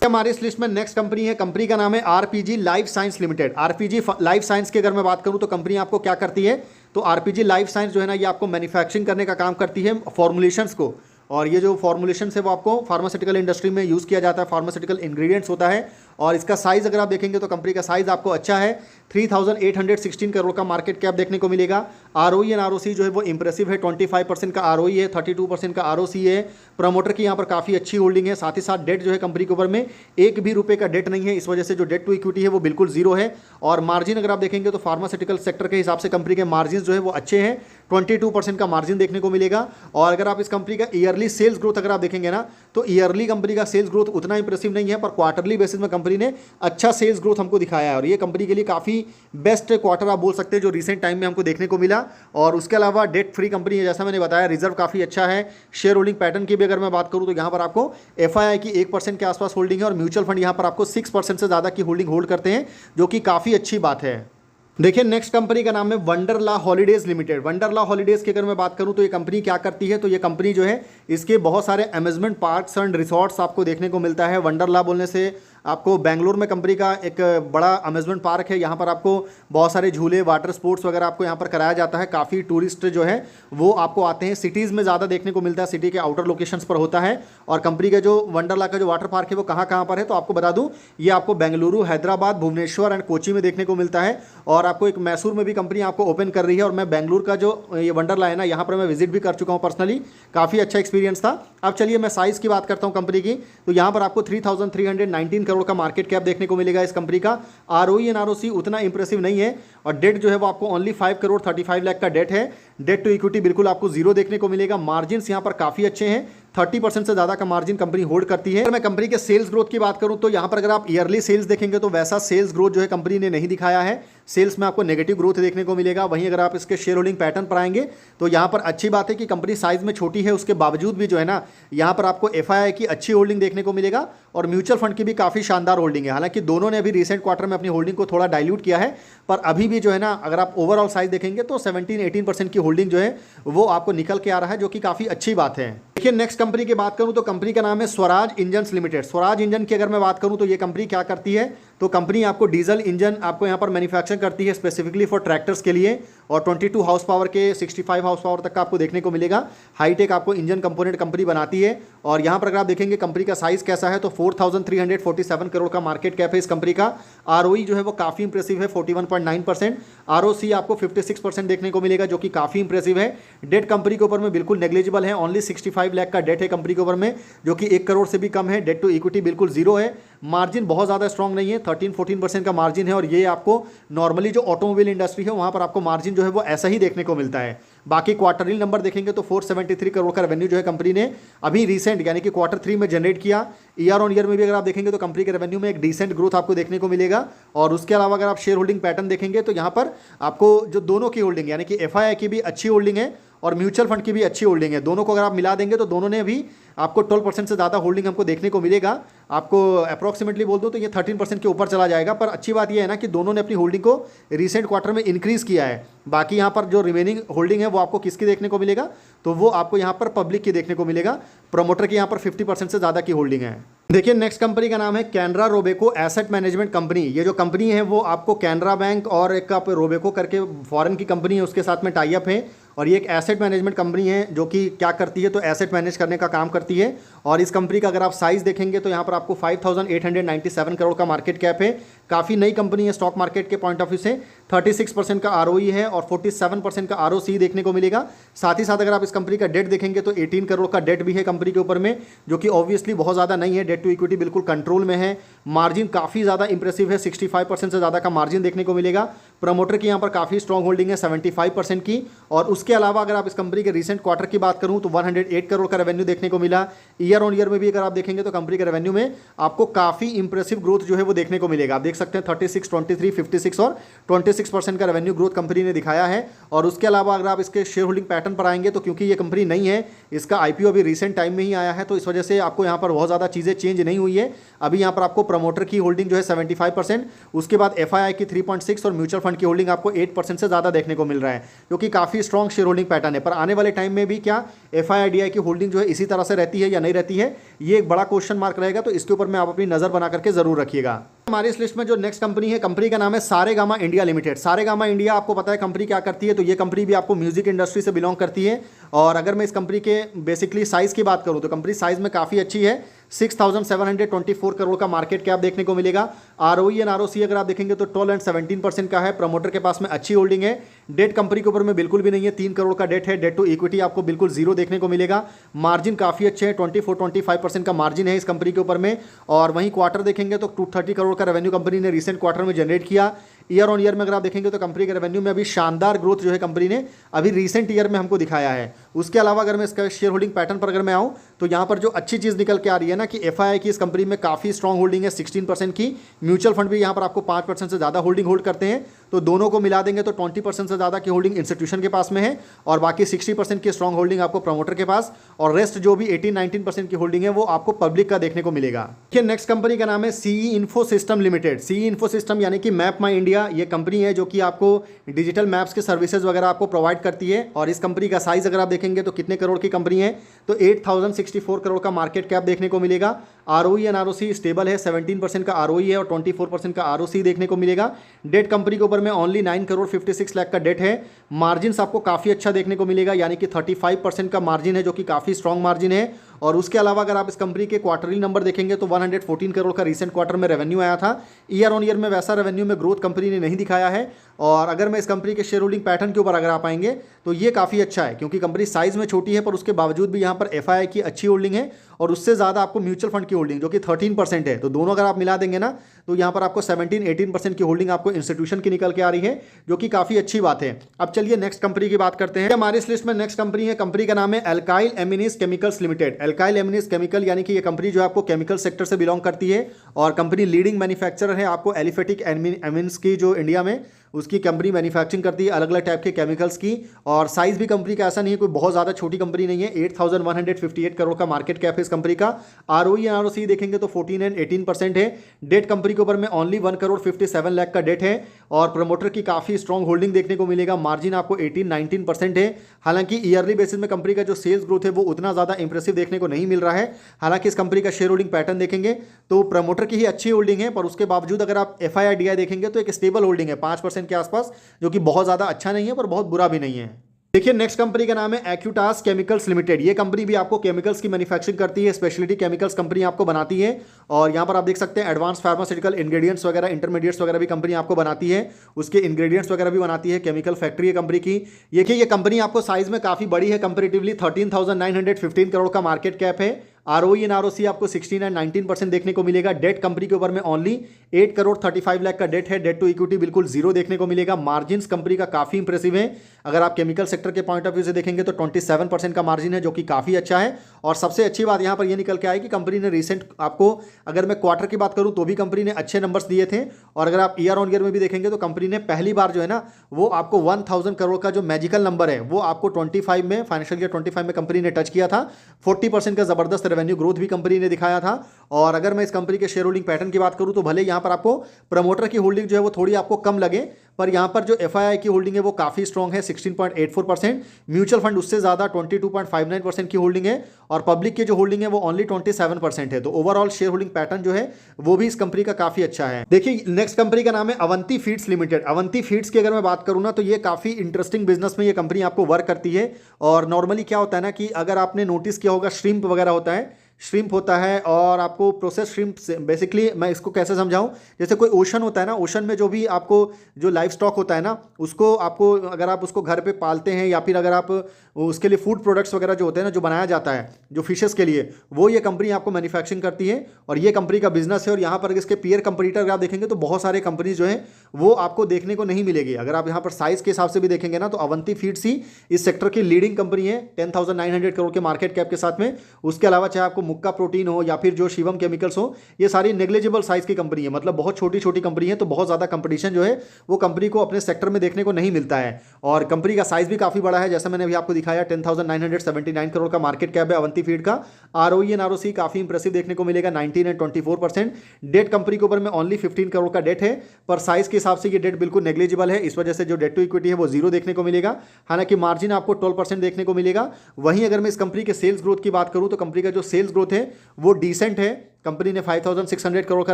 हमारे इस लिस्ट में नेक्स्ट कंपनी है, कंपनी का नाम है RPG life science limited. RPG life science की अगर मैं बात करूं तो कंपनी आपको क्या करती है? तो आरपीजी लाइफ साइंस जो है ना ये आपको मैन्युफैक्चरिंग करने का काम करती है फॉर्मुलेशंस को। और ये जो फॉर्मुलेशन है वो आपको फार्मास्यूटिकल इंडस्ट्री में यूज़ किया जाता है, फार्मास्यूटिकल इंग्रेडिएंट्स होता है और इसका साइज़ अगर आप देखेंगे तो कंपनी का साइज़ आपको अच्छा है, 3816 करोड़ का मार्केट कैप देखने को मिलेगा। आरओई एंड आरओसी जो है वो इंप्रेसिव है, 25% का आरओई है, 32% का आरओसी है। प्रमोटर की यहाँ पर काफ़ी अच्छी होल्डिंग है, साथ ही साथ डेट जो है कंपनी के ऊपर में एक भी रुपये का डेट नहीं है, इस वजह से जो डेट टू इक्विटी है वो बिल्कुल जीरो है। और मार्जिन अगर आप देखेंगे तो फार्मास्यूटिकल सेक्टर के हिसाब से कंपनी के मार्जिन जो है वो अच्छे हैं, 22% का मार्जिन देखने को मिलेगा। और अगर आप इस कंपनी का ईयरली सेल्स ग्रोथ अगर आप देखेंगे ना तो ईयरली कंपनी का सेल्स ग्रोथ उतना इंप्रेसिव नहीं है, पर क्वार्टरली बेसिस में कंपनी ने अच्छा सेल्स ग्रोथ हमको दिखाया है और ये कंपनी के लिए काफ़ी बेस्ट क्वार्टर आप बोल सकते हैं जो रिसेंट टाइम में हमको देखने को मिला। और उसके अलावा डेट फ्री कंपनी है, जैसा मैंने बताया, रिजर्व काफ़ी अच्छा है। शेयर होल्डिंग पैटर्न की भी अगर मैं बात करूँ तो यहाँ पर आपको एफआईआई की 1% के आसपास होल्डिंग है और म्यूचुअल फंड यहाँ पर आपको 6% से ज़्यादा की होल्डिंग होल्ड करते हैं, जो कि काफ़ी अच्छी बात है। देखिए नेक्स्ट कंपनी का नाम है Wonderla holidays limited. Wonderla holidays की अगर मैं बात करूं तो ये कंपनी क्या करती है, तो ये कंपनी जो है इसके बहुत सारे अम्यूजमेंट पार्क्स एंड रिसॉर्ट्स आपको देखने को मिलता है। वंडरला बोलने से आपको बेंगलोर में कंपनी का एक बड़ा अम्यूजमेंट पार्क है, यहाँ पर आपको बहुत सारे झूले, वाटर स्पोर्ट्स वगैरह आपको यहाँ पर कराया जाता है। काफ़ी टूरिस्ट जो है वो आपको आते हैं, सिटीज़ में ज़्यादा देखने को मिलता है, सिटी के आउटर लोकेशंस पर होता है। और कंपनी का जो वंडरला का जो वाटर पार्क है वो कहाँ कहाँ पर है, तो आपको बता दूँ ये आपको बेंगलुरु, हैदराबाद, भुवनेश्वर एंड कोची में देखने को मिलता है। और आपको एक मैसूर में भी कंपनी आपको ओपन कर रही है। और मैं बेंगलुरु का जो ये वंडरला है ना, यहाँ पर मैं विजिट भी कर चुका हूँ पर्सनली, काफ़ी अच्छा एक्सपीरियंस था। अब चलिए मैं साइज़ की बात करता हूँ कंपनी की, तो यहाँ पर आपको 3319 करोड़ का मार्केट कैप देखने को मिलेगा इस कंपनी का। आरओई एंड आरओसी उतना इंप्रेसिव नहीं है और डेट जो है वो आपको ओनली 5 करोड़ 35 लाख का डेट है। डेट टू इक्विटी बिल्कुल आपको जीरो देखने को मिलेगा। मार्जिन्स यहाँ पर काफ़ी अच्छे हैं, 30% से ज़्यादा का मार्जिन कंपनी होल्ड करती है। अगर मैं कंपनी के सेल्स ग्रोथ की बात करूं तो यहाँ पर अगर आप ईयरली सेल्स देखेंगे तो वैसा सेल्स ग्रोथ जो है कंपनी ने नहीं दिखाया है, सेल्स में आपको नेगेटिव ग्रोथ देखने को मिलेगा। वहीं अगर आप इसके शेयर होल्डिंग पैटर्न पर आएंगे तो यहाँ पर अच्छी बात है कि कंपनी साइज में छोटी है, उसके बावजूद भी जो है ना यहाँ पर आपको एफआईआई की अच्छी होल्डिंग देखने को मिलेगा और म्यूचुअल फंड की भी काफ़ी शानदार होल्डिंग है। हालांकि दोनों ने अभी रिसेंट क्वार्टर में अपनी होल्डिंग को थोड़ा डाइल्यूट किया है, पर अभी भी जो है ना अगर आप ओवरऑल साइज देखेंगे तो 17-18% की होल्डिंग जो है वो आपको निकल के आ रहा है, जो कि काफ़ी अच्छी बात है। देखिए नेक्स्ट कंपनी की बात करूं तो कंपनी का नाम है Swaraj engines limited. Swaraj engine की अगर मैं बात करूं तो ये कंपनी क्या करती है, तो कंपनी आपको डीजल इंजन आपको यहाँ पर मैन्युफैक्चर करती है स्पेसिफिकली फॉर ट्रैक्टर्स के लिए, और 22 हाउस पावर के 65 हाउस पावर तक का आपको देखने को मिलेगा। हाईटेक आपको इंजन कंपोनेंट कंपनी बनाती है। और यहाँ पर अगर आप देखेंगे कंपनी का साइज कैसा है, तो 4347 करोड़ का मार्केट कैप है इस कंपनी का। आरओई जो है वो काफ़ी इंप्रेसिव है, 41.9%। आरओसी आपको 56% देखने को मिलेगा, जो कि काफ़ी इंप्रेसिव है। डेट कंपनी के ऊपर में बिल्कुल नेग्लिजिबल है, ओनली 65 लाख का डेट है कंपनी के ऊपर में, जो कि 1 करोड़ से भी कम है। डेट टू इक्विटी बिल्कुल जीरो है। मार्जिन बहुत ज़्यादा स्ट्रॉन्ग नहीं है, 13-14% का मार्जिन है। और ये आपको नॉर्मली जो ऑटोमोबाइल इंडस्ट्री है वहाँ पर आपको मार्जिन जो है वो ऐसा ही देखने को मिलता है। बाकी क्वार्टरली नंबर देखेंगे तो 473 करोड़ का रेवेन्यू जो है कंपनी ने अभी रिसेंट यानी कि Q3 में जनरेट किया। ईयर ऑन ईयर में भी अगर आप देखेंगे तो कंपनी के रेवेन्यू में एक डिसेंट ग्रोथ आपको देखने को मिलेगा। और उसके अलावा अगर आप शेयर होल्डिंग पैटर्न देखेंगे तो यहाँ पर आपको जो दोनों की होल्डिंग यानी कि एफआईआई की भी अच्छी होल्डिंग है और म्यूचुअल फंड की भी अच्छी होल्डिंग है। दोनों को अगर आप मिला देंगे तो दोनों ने भी आपको 12% से ज़्यादा होल्डिंग हमको देखने को मिलेगा। आपको अप्रॉक्सीमेटली बोल दो तो ये 13% के ऊपर चला जाएगा। पर अच्छी बात ये है ना कि दोनों ने अपनी होल्डिंग को रिसेंट क्वार्टर में इंक्रीज़ किया है। बाकी यहाँ पर जो रिमेनिंग होल्डिंग है वो आपको किसकी देखने को मिलेगा, तो वो आपको यहाँ पर पब्लिक की देखने को मिलेगा। प्रमोटर की यहाँ पर 50% से ज़्यादा की होल्डिंग है। देखिए नेक्स्ट कंपनी का नाम है Canara Robeco asset management company. ये जो कंपनी है वो आपको कैनरा बैंक और एक आप रोबेको करके फॉरेन की कंपनी है उसके साथ में टाई अप है। और ये एक एसेट मैनेजमेंट कंपनी है जो कि क्या करती है, तो एसेट मैनेज करने का काम करती है। और इस कंपनी का अगर आप साइज़ देखेंगे तो यहाँ पर आपको 5897 करोड़ का मार्केट कैप है। काफ़ी नई कंपनी है स्टॉक मार्केट के पॉइंट ऑफ व्यू से। 36% का आरओई है और 47% का आरओसी देखने को मिलेगा। साथ ही साथ अगर आप इस कंपनी का डेट देखेंगे तो 18 करोड़ का डेट भी है कंपनी के ऊपर में, जो कि ऑब्वियसली बहुत ज़्यादा नहीं है। डेट टू इक्विटी बिल्कुल कंट्रोल में है। मार्जिन काफ़ी ज़्यादा इंप्रेसिव है, 65% से ज़्यादा का मार्जिन देखने को मिलेगा। प्रमोटर की यहाँ पर काफ़ी स्ट्रॉन्ग होल्डिंग है 75% की। और उसके अलावा अगर आप इस कंपनी के रिसेंट क्वार्टर की बात करूँ तो 108 करोड़ का रेवेन्यू देखने को मिला। ईयर ऑन ईयर में भी अगर आप देखेंगे तो कंपनी के रेवेन्यू में आपको काफ़ी इंप्रेसिव ग्रोथ जो है वो देखने को मिलेगा। आप देख सकते हैं 36, 23, 56 और 26% का रेवेन्यू ग्रोथ कंपनी ने दिखाया है। और उसके अलावा अगर आप इसके शेयर होल्डिंग पैटर्न पर आएंगे तो क्योंकि ये कंपनी नहीं है, इसका आईपीओ अभी रिसेंट टाइम में ही आया है, तो इस वजह से आपको यहाँ पर बहुत ज़्यादा चीज़ें चेंज नहीं हुई है। अभी यहाँ पर आपको प्रमोटर की होल्डिंग जो है 75%, उसके बाद एफआईआई की 3.6 और म्यूचुअल फंड की होल्डिंग आपको 8% से ज़्यादा देखने को मिल रहा है, जो कि काफ़ी स्ट्रॉन्ग शेयर होल्डिंग पैटर्न है। पर आने वाले टाइम में भी क्या एफआईआई की होल्डिंग जो है इसी तरह से रहती है या नहीं रहती है, ये एक बड़ा क्वेश्चन मार्क रहेगा। तो इसके ऊपर में आप अपनी नज़र बना करके ज़रूर रखिएगा। हमारी इस लिस्ट में जो नेक्स्ट कंपनी है, कंपनी का नाम है Saregama India limited. Saregama India आपको पता है कंपनी क्या करती है, तो ये कंपनी भी आपको म्यूजिक इंडस्ट्री से बिलोंग करती है। और अगर मैं इस कंपनी के बेसिकली साइज़ की बात करूँ तो कंपनी साइज़ में काफ़ी अच्छी है। 6,724 करोड़ का मार्केट कैप देखने को मिलेगा। आरओई एंड आरओसी अगर आप देखेंगे तो 12 एंड 17% का है। प्रमोटर के पास में अच्छी होल्डिंग है। डेट कंपनी के ऊपर में बिल्कुल भी नहीं है, 3 करोड़ का डेट है। डेट टू इक्विटी आपको बिल्कुल जीरो देखने को मिलेगा। मार्जिन काफी अच्छे हैं, 24-25% का मार्जिन है इस कंपनी के ऊपर में। और वहीं क्वार्टर देखेंगे तो 230 करोड़ का रेवेन्यू कंपनी ने रिसेंट क्वार्टर में जनरेट किया। ईयर ऑन ईयर में अगर आप देखेंगे तो कंपनी के रेवेन्यू में अभी शानदार ग्रोथ जो है कंपनी ने अभी रिसेंट ईयर में हमको दिखाया है। उसके अलावा अगर मैं इसका शेयर होल्डिंग पैटर्न पर अगर मैं आऊँ तो यहाँ पर जो अच्छी चीज़ निकल के आ रही है ना कि एफआईआई की इस कंपनी में काफ़ी स्ट्रॉन्ग होल्डिंग है 16% की। म्यूचुअल फंड भी यहाँ पर आपको 5% से ज़्यादा होल्डिंग होल्ड करते हैं। तो दोनों को मिला देंगे तो 20% से ज़्यादा की होल्डिंग इंस्टीट्यूशन के पास में है और बाकी 60% की स्ट्रॉन्ग होल्डिंग आपको प्रमोटर के पास, और रेस्ट जो भी 18-19% की होल्डिंग है वो आपको पब्लिक का देखने को मिलेगा। नेक्स्ट कंपनी का नाम है CE info system limited. CE info system यानी कि मैप माई इंडिया, ये कंपनी है जो कि आपको डिजिटल मैप्स के सर्विसेज वगैरह आपको प्रोवाइड करती है। और इस कंपनी का साइज अगर आप देखेंगे तो कितने करोड़ की कंपनी है तो 8,064 करोड़ का मार्केट कैप देखने को मिलेगा। आरओई एंड आरओसी स्टेबल है, 17% का आरओई है और 24% का आरओसी देखने को मिलेगा। डेट कंपनी के ऊपर में ओनली 9 करोड़ 56 लाख का डेट है। मार्जिन आपको काफ़ी अच्छा देखने को मिलेगा, यानी कि 35% का मार्जिन है जो कि काफ़ी स्ट्रॉन्ग मार्जिन है। और उसके अलावा अगर आप इस कंपनी के क्वार्टरली नंबर देखेंगे तो 114 करोड़ का रिसेंट क्वार्टर में रेवेन्यू आया था। ईयर ऑन ईयर में वैसा रेवेन्यू में ग्रोथ कंपनी ने नहीं दिखाया है। और अगर मैं इस कंपनी के शेयर होल्डिंग पैटर्न के ऊपर अगर आप आएंगे तो ये काफ़ी अच्छा है, क्योंकि कंपनी साइज में छोटी है पर उसके बावजूद भी यहाँ पर एफआईआई की अच्छी होल्डिंग है और उससे ज़्यादा आपको म्यूचुअल फंड की होल्डिंग जो कि 13% है। तो दोनों अगर आप मिला देंगे ना तो यहाँ पर आपको 17-18% की होल्डिंग आपको इंस्टीट्यूशन की निकल के आ रही है, जो कि काफ़ी अच्छी बात है। अब चलिए नेक्स्ट कंपनी की बात करते हैं। हमारे इस लिस्ट में नेक्स्ट कंपनी है, कंपनी का नाम है alkyl amines chemicals limited. Alkyl amines chemical यानी कि ये कंपनी जो आपको केमिकल सेक्टर से बिलोंग करती है और कंपनी लीडिंग मैन्युफैक्चरर है आपको एलिफेटिक एमिन्स की, जो इंडिया में उसकी कंपनी मैन्युफैक्चरिंग करती है अलग अलग टाइप के केमिकल्स की। और साइज भी कंपनी का ऐसा नहीं है, कोई बहुत ज़्यादा छोटी कंपनी नहीं है। 8,158 करोड़ का मार्केट कैप है इस कंपनी का। आरओई एंड आरओसी देखेंगे तो 14 एंड 18% है। डेट कंपनी के ऊपर में ओनली 1 करोड़ 57 लाख का डेट है और प्रमोटर की काफ़ी स्ट्रॉन्ग होल्डिंग देखने को मिलेगा। मार्जिन आपको 18-19% है। हालांकि ईयरली बेसिस में कंपनी का जो सेल्स ग्रोथ है वो उतना ज़्यादा इंप्रेसिव देखने को नहीं मिल रहा है। हालांकि इस कंपनी का शेयर होल्डिंग पैटर्न देखेंगे तो प्रमोटर की ही अच्छी होल्डिंग है, पर उसके बावजूद अगर आप एफआईआई देखेंगे तो एक स्टेबल होल्डिंग है 5% के आसपास, जो कि बहुत ज्यादा अच्छा नहीं है पर बहुत बुरा भी नहीं है। देखिए नेक्स्ट कंपनी का नाम है एक्यूटास केमिकल्स लिमिटेड। ये कंपनी भी आपको केमिकल्स की मैन्युफैक्चरिंग करती है, स्पेशलिटी केमिकल्स कंपनी आपको बनाती है। और यहाँ पर आप देख सकते हैं एडवांस फार्मास्यूटिकल इंग्रेडिएंट्स वगैरह, इंटरमीडिएट्स वगैरह भी कंपनी आपको बनाती है, उसके इंग्रेडिएंट्स वगैरह भी बनाती है। केमिकल फैक्ट्री है कंपनी की। ये कंपनी आपको साइज में काफी बड़ी है, कंपेरेटिवली 13,915 करोड़ का मार्केट कैप है। आरओई एंड आरओसी आपको 16 एंड 19% देखने को मिलेगा। डेट कंपनी के ऊपर में ओनली 8 करोड़ 35 लाख का डेट है। डेट टू इक्विटी बिल्कुल जीरो देखने को मिलेगा। मार्जिन्स कंपनी का काफ़ी इंप्रेसिव है। अगर आप केमिकल सेक्टर के पॉइंट ऑफ व्यू से देखेंगे तो 27% का मार्जिन है, जो कि काफ़ी अच्छा है। और सबसे अच्छी बात यहाँ पर यह निकल के आए कि कंपनी ने रिसेंट आपको, अगर मैं क्वार्टर की बात करूँ तो भी कंपनी ने अच्छे नंबर्स दिए थे। और अगर आप ईयर ऑन ईयर में भी देखेंगे तो कंपनी ने पहली बार जो है ना वो आपको 1000 करोड़ का जो मैजिकल नंबर है वो आपको 25 में, फाइनेंशियल ईयर 25 में कंपनी ने टच किया था। 40% का जबरदस्त रेवेन्यू ग्रोथ भी कंपनी ने दिखाया था। और अगर मैं इस कंपनी के शेयर होल्डिंग पैटर्न की बात करूं तो भले यहां पर आपको प्रमोटर की होल्डिंग जो है वो थोड़ी आपको कम लगे, पर यहां पर जो एफआईआई की होल्डिंग है वो काफी स्ट्रांग है, 16.84%। म्यूचुअल फंड उससे ज्यादा 22.59% की होल्डिंग है और पब्लिक की जो होल्डिंग है वो ओनली 27% है। तो ओवरऑल शेयर होल्डिंग पैटर्न जो है वो भी इस कंपनी का काफी अच्छा है। देखिए नेक्स्ट कंपनी का नाम है Avanti feeds limited. Avanti feeds की अगर मैं बात करूं ना तो ये काफी इंटरेस्टिंग बिजनेस में ये कंपनी आपको वर्क करती है। और नॉर्मली क्या होता है ना कि अगर आपने नोटिस किया होगा, श्रिम्प वगैरह होता है, श्रिम्प होता है और आपको प्रोसेस श्रिम्प से बेसिकली मैं इसको कैसे समझाऊं, जैसे कोई ओशन होता है ना, ओशन में जो भी आपको जो लाइफ स्टॉक होता है ना उसको आपको, अगर आप उसको घर पे पालते हैं या फिर अगर आप उसके लिए फूड प्रोडक्ट्स वगैरह जो होते हैं ना, जो बनाया जाता है जो फिशेस के लिए, वो ये कंपनी आपको मैन्युफैक्चरिंग करती है और ये कंपनी का बिजनेस है। और यहाँ पर इसके पीयर कंपटीटर अगर आप देखेंगे तो बहुत सारे कंपनी जो है वो आपको देखने को नहीं मिलेगी। अगर आप यहाँ पर साइज के हिसाब से भी देखेंगे ना तो अवंती फीड्स ही इस सेक्टर की लीडिंग कंपनी है 10,900 करोड़ के मार्केट कैप के साथ में। उसके अलावा चाहे आपको मुक्का प्रोटीन हो या फिर जो शिवम केमिकल्स हो, ये सारी नेग्लिजिबल साइज की कंपनी है, मतलब बहुत छोटी छोटी कंपनी है। तो बहुत ज़्यादा कंपटीशन जो है वो कंपनी को अपने सेक्टर में देखने को नहीं मिलता है। और कंपनी का साइज भी काफ़ी बड़ा है, जैसा मैंने अभी आपको दिखाया 10,979 करोड़ का मार्केट कैप है अवंती फीड का। आरओई एंड आरओसी काफ़ी इंप्रेसिव देखने को मिलेगा 19 एंड 24%। डेट कंपनी के ऊपर में ओनली 15 करोड़ का डेट है, पर साइज के हिसाब से ये डेट बिल्कुल नेग्लिजिबल है, इस वजह से जो डेट टू इक्विटी है वो जीरो देखने को मिलेगा। हालांकि मार्जिन आपको 12% देखने को मिलेगा। वहीं अगर मैं इस कंपनी के सेल्स ग्रोथ की बात करूं तो कंपनी का जो सेल्स ग्रोथ है वो डिसेंट है। कंपनी ने 5600 करोड़ का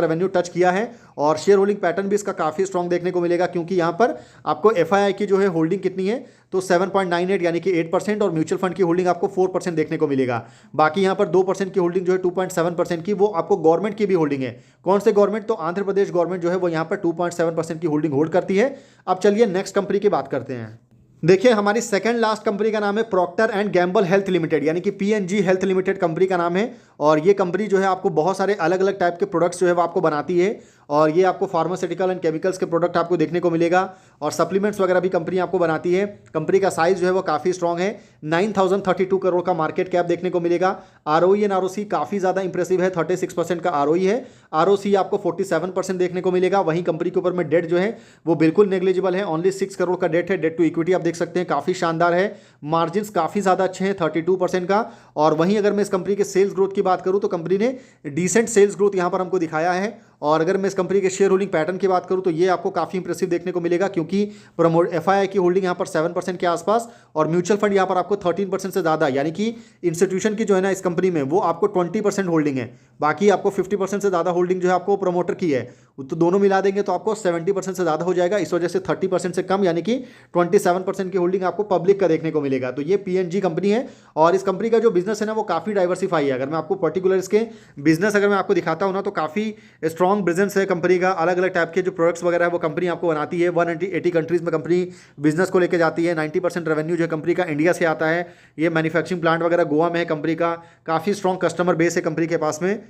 रेवेन्यू टच किया है और शेयर होल्डिंग पैटर्न भी इसका काफ़ी स्ट्रांग देखने को मिलेगा, क्योंकि यहाँ पर आपको एफआईआई की जो है होल्डिंग कितनी है तो 7.98 यानी कि 8% और म्यूचुअल फंड की होल्डिंग आपको 4% देखने को मिलेगा। बाकी यहाँ पर 2% की होल्डिंग जो है 2.7% की वो आपको गवर्नमेंट की भी होल्डिंग है। कौन से गवर्नमेंट? तो आंध्र प्रदेश गवर्नमेंट जो है वो यहाँ पर 2.7% की होल्डिंग होल्ड करती है। अब चलिए नेक्स्ट कंपनी की बात करते हैं। देखिए हमारी सेकंड लास्ट कंपनी का नाम है Procter and Gamble health limited यानी कि पीएनजी हेल्थ लिमिटेड कंपनी का नाम है। और ये कंपनी जो है आपको बहुत सारे अलग अलग टाइप के प्रोडक्ट्स जो है वो आपको बनाती है और ये आपको फार्मास्यूटिकल एंड केमिकल्स के प्रोडक्ट आपको देखने को मिलेगा और सप्लीमेंट्स वगैरह भी कंपनी आपको बनाती है। कंपनी का साइज जो है वो काफ़ी स्ट्रांग है, 9032 करोड़ का मार्केट कैप देखने को मिलेगा। आरओई एंड आरओसी काफ़ी ज़्यादा इंप्रेसिव है, 36% का आरओई है, आरओसी आपको 47% देखने को मिलेगा। वहीं कंपनी के ऊपर में डेट जो है वो बिल्कुल नेग्लिजिबल है, ओनली 6 करोड़ का डेट है। डेट टू इक्विटी आप देख सकते हैं काफ़ी शानदार है, मार्जिन काफ़ी ज़्यादा अच्छे हैं 32% का। और वहीं अगर मैं इस कंपनी के सेल्स ग्रोथ की बात करूं तो कंपनी ने डिसेंट सेल्स ग्रोथ यहां पर हमको दिखाया है। और अगर मैं इस कंपनी के शेयर होल्डिंग पैटर्न की बात करूं तो ये आपको काफ़ी इंप्रेसिव देखने को मिलेगा, क्योंकि एफआईआई की होल्डिंग यहां पर 7% के आसपास और म्यूचुअल फंड यहां पर आपको 13% से ज़्यादा, यानी कि इंस्टीट्यूशन की जो है ना इस कंपनी में वो आपको 20% होल्डिंग है, बाकी आपको 50% से ज़्यादा होल्डिंग जो है आपको प्रमोटर की है। तो दोनों मिला देंगे तो आपको 70% से ज़्यादा हो जाएगा, इस वजह से 30% से कम यानी कि 27% की होल्डिंग आपको पब्लिक का देखने को मिलेगा। तो ये पीएनजी कंपनी है और इस कंपनी का जो बिजनेस है ना वो काफ़ी डाइवर्सिफाई है। अगर मैं आपको पर्टिकुलर इसके बिजनेस अगर मैं आपको दिखाता हूँ ना तो काफ़ी स्ट्रॉन्ग बिजनेस है कंपनी का। अलग अलग टाइप के जो प्रोडक्ट्स वगैरह है वो कंपनी आपको बनाती है। 180 कंट्रीज़ में कंपनी बिजनेस को लेकर जाती है। 90% रेवेन्यू जो है कंपनी का इंडिया से आता है। ये मैन्युफैक्चरिंग प्लांट वगैरह गोवा में है कंपनी का, काफ़ी स्ट्रॉन्ग कस्टमर बेस है कंपनी के पास में।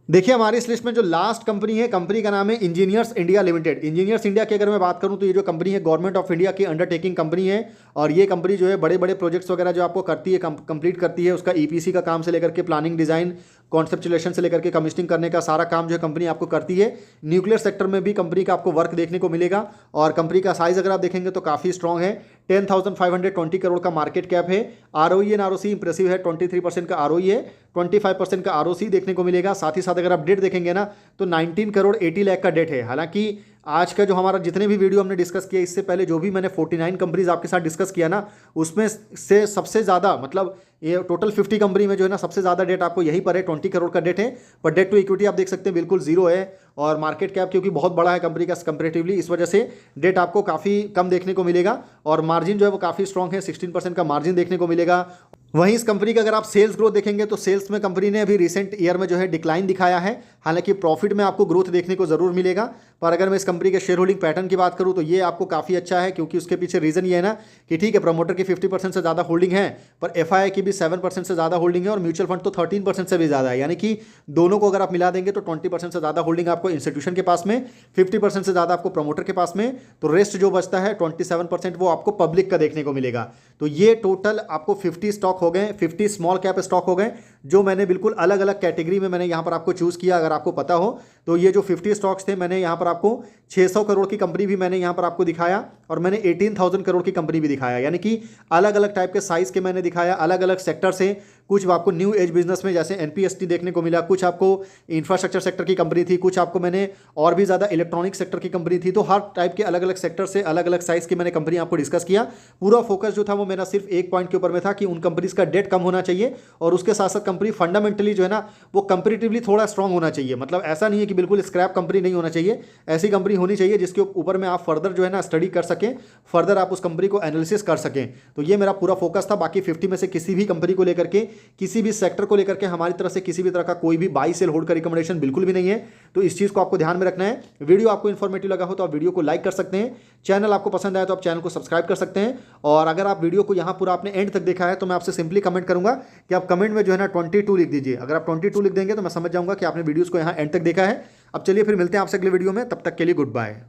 देखिए हमारी इस लिस्ट में जो लास्ट कंपनी है, कंपनी का नाम है engineers India limited. Engineers India की अगर मैं बात करूं तो ये जो कंपनी है गवर्नमेंट ऑफ इंडिया की अंडरटेकिंग कंपनी है और ये कंपनी जो है बड़े बड़े प्रोजेक्ट्स वगैरह जो आपको करती है कंप्लीट करती है। उसका ईपीसी का काम से लेकर के प्लानिंग डिजाइन कॉन्सेप्चुलेशन से लेकर के कमीशनिंग करने का सारा काम जो है कंपनी आपको करती है। न्यूक्लियर सेक्टर में भी कंपनी का आपको वर्क देखने को मिलेगा और कंपनी का साइज अगर आप देखेंगे तो काफ़ी स्ट्रॉन्ग है। 10,520 करोड़ का मार्केट कैप है। आरओई एंड आरओसी इंप्रेसिव है, 23% का आरओई है, 25% का आरओसी देखने को मिलेगा। साथ ही साथ अगर आप डेट देखेंगे ना तो 19 करोड़ 80 लाख का डेट है। हालांकि आज का जो हमारा जितने भी वीडियो हमने डिस्कस किया इससे पहले जो भी मैंने 49 कंपनीज आपके साथ डिस्कस किया ना उसमें से सबसे ज़्यादा मतलब ये टोटल 50 कंपनी में जो है ना सबसे ज़्यादा डेट आपको यहीं पर है, 20 करोड़ का डेट है। पर डेट टू इक्विटी आप देख सकते हैं बिल्कुल जीरो है और मार्केट कैप क्योंकि बहुत बड़ा है कंपनी का कंपेरेटिवली, इस वजह से डेट आपको काफ़ी कम देखने को मिलेगा और मार्जिन जो है वो काफ़ी स्ट्रॉन्ग है, 16% का मार्जिन देखने को मिलेगा। वहीं इस कंपनी का अगर आप सेल्स ग्रोथ देखेंगे तो सेल्स में कंपनी ने अभी रिसेंट ईयर में जो है डिक्लाइन दिखाया है। हालांकि प्रॉफिट में आपको ग्रोथ देखने को जरूर मिलेगा। पर अगर मैं इस कंपनी के शेयर होल्डिंग पैटर्न की बात करूं तो ये आपको काफ़ी अच्छा है, क्योंकि उसके पीछे रीज़न ये है ना कि ठीक है प्रमोटर की 50% से ज़्यादा होल्डिंग है पर एफआईआई की भी 7% से ज़्यादा होल्डिंग है और म्यूचुअल फंड तो 13% से भी ज़्यादा है, यानी कि दोनों को अगर आप मिला देंगे तो 20% से ज़्यादा होल्डिंग आपको इंस्टीट्यूशन के पास में, 50% से ज़्यादा आपको प्रमोटर के पास में, तो रेस्ट जो बचता है 27% वो आपको पब्लिक का देखने को मिलेगा। तो ये टोटल आपको 50 स्टॉक हो गए, 50 स्मॉल कैप स्टॉक हो गए जो मैंने बिल्कुल अलग अलग कैटेगरी में मैंने यहाँ पर आपको चूज़ किया। अगर आपको पता हो तो ये जो 50 स्टॉक्स थे मैंने यहाँ पर आपको 600 करोड़ की कंपनी भी मैंने यहाँ पर आपको दिखाया और मैंने 18,000 करोड़ की कंपनी भी दिखाया, यानी कि अलग अलग टाइप के साइज़ के मैंने दिखाया, अलग अलग सेक्टर से। कुछ आपको न्यू एज बिजनेस में जैसे एनपीएसटी देखने को मिला, कुछ आपको इंफ्रास्ट्रक्चर सेक्टर की कंपनी थी, कुछ आपको मैंने और भी ज़्यादा इलेक्ट्रॉनिक सेक्टर की कंपनी थी। तो हर टाइप के अलग अलग सेक्टर से अलग अलग साइज़ की मैंने कंपनी आपको डिस्कस किया। पूरा फोकस जो था वो मेरा सिर्फ एक पॉइंट के ऊपर में था कि उन कंपनीज का डेट कम होना चाहिए और उसके साथ साथ कंपनी फंडामेंटली जो है ना वो कंपेरेटिवली थोड़ा स्ट्रॉन्ग होना चाहिए। मतलब ऐसा नहीं है कि बिल्कुल स्क्रैप कंपनी नहीं होना चाहिए, ऐसी कंपनी होनी चाहिए जिसके ऊपर में आप फर्दर जो है ना स्टडी कर सकें, फर्दर आप उस कंपनी को एनालिसिस कर सकें। तो ये मेरा पूरा फोकस था। बाकी 50 में से किसी भी कंपनी को लेकर के, किसी भी सेक्टर को लेकर के हमारी तरफ से किसी भी तरह का कोई भी बाई सेल होल्ड का रिकमेंडेशन बिल्कुल भी नहीं है। तो इस चीज़ को आपको ध्यान में रखना है। वीडियो आपको इन्फॉर्मेटिव लगा हो तो आप वीडियो को लाइक कर सकते हैं, चैनल आपको पसंद आया तो आप चैनल को सब्सक्राइब कर सकते हैं। और अगर आप वीडियो को यहाँ पूरा आपने एंड तक देखा है तो मैं आपसे सिंपली कमेंट करूंगा कि आप कमेंट में जो है ना 22 लिख दीजिए। अगर आप 22 लिख देंगे तो मैं समझ जाऊंगा कि आपने वीडियोस को यहाँ एंड तक देखा है। अब चलिए फिर मिलते हैं आपसे अगले वीडियो में, तब तक के लिए गुड बाय।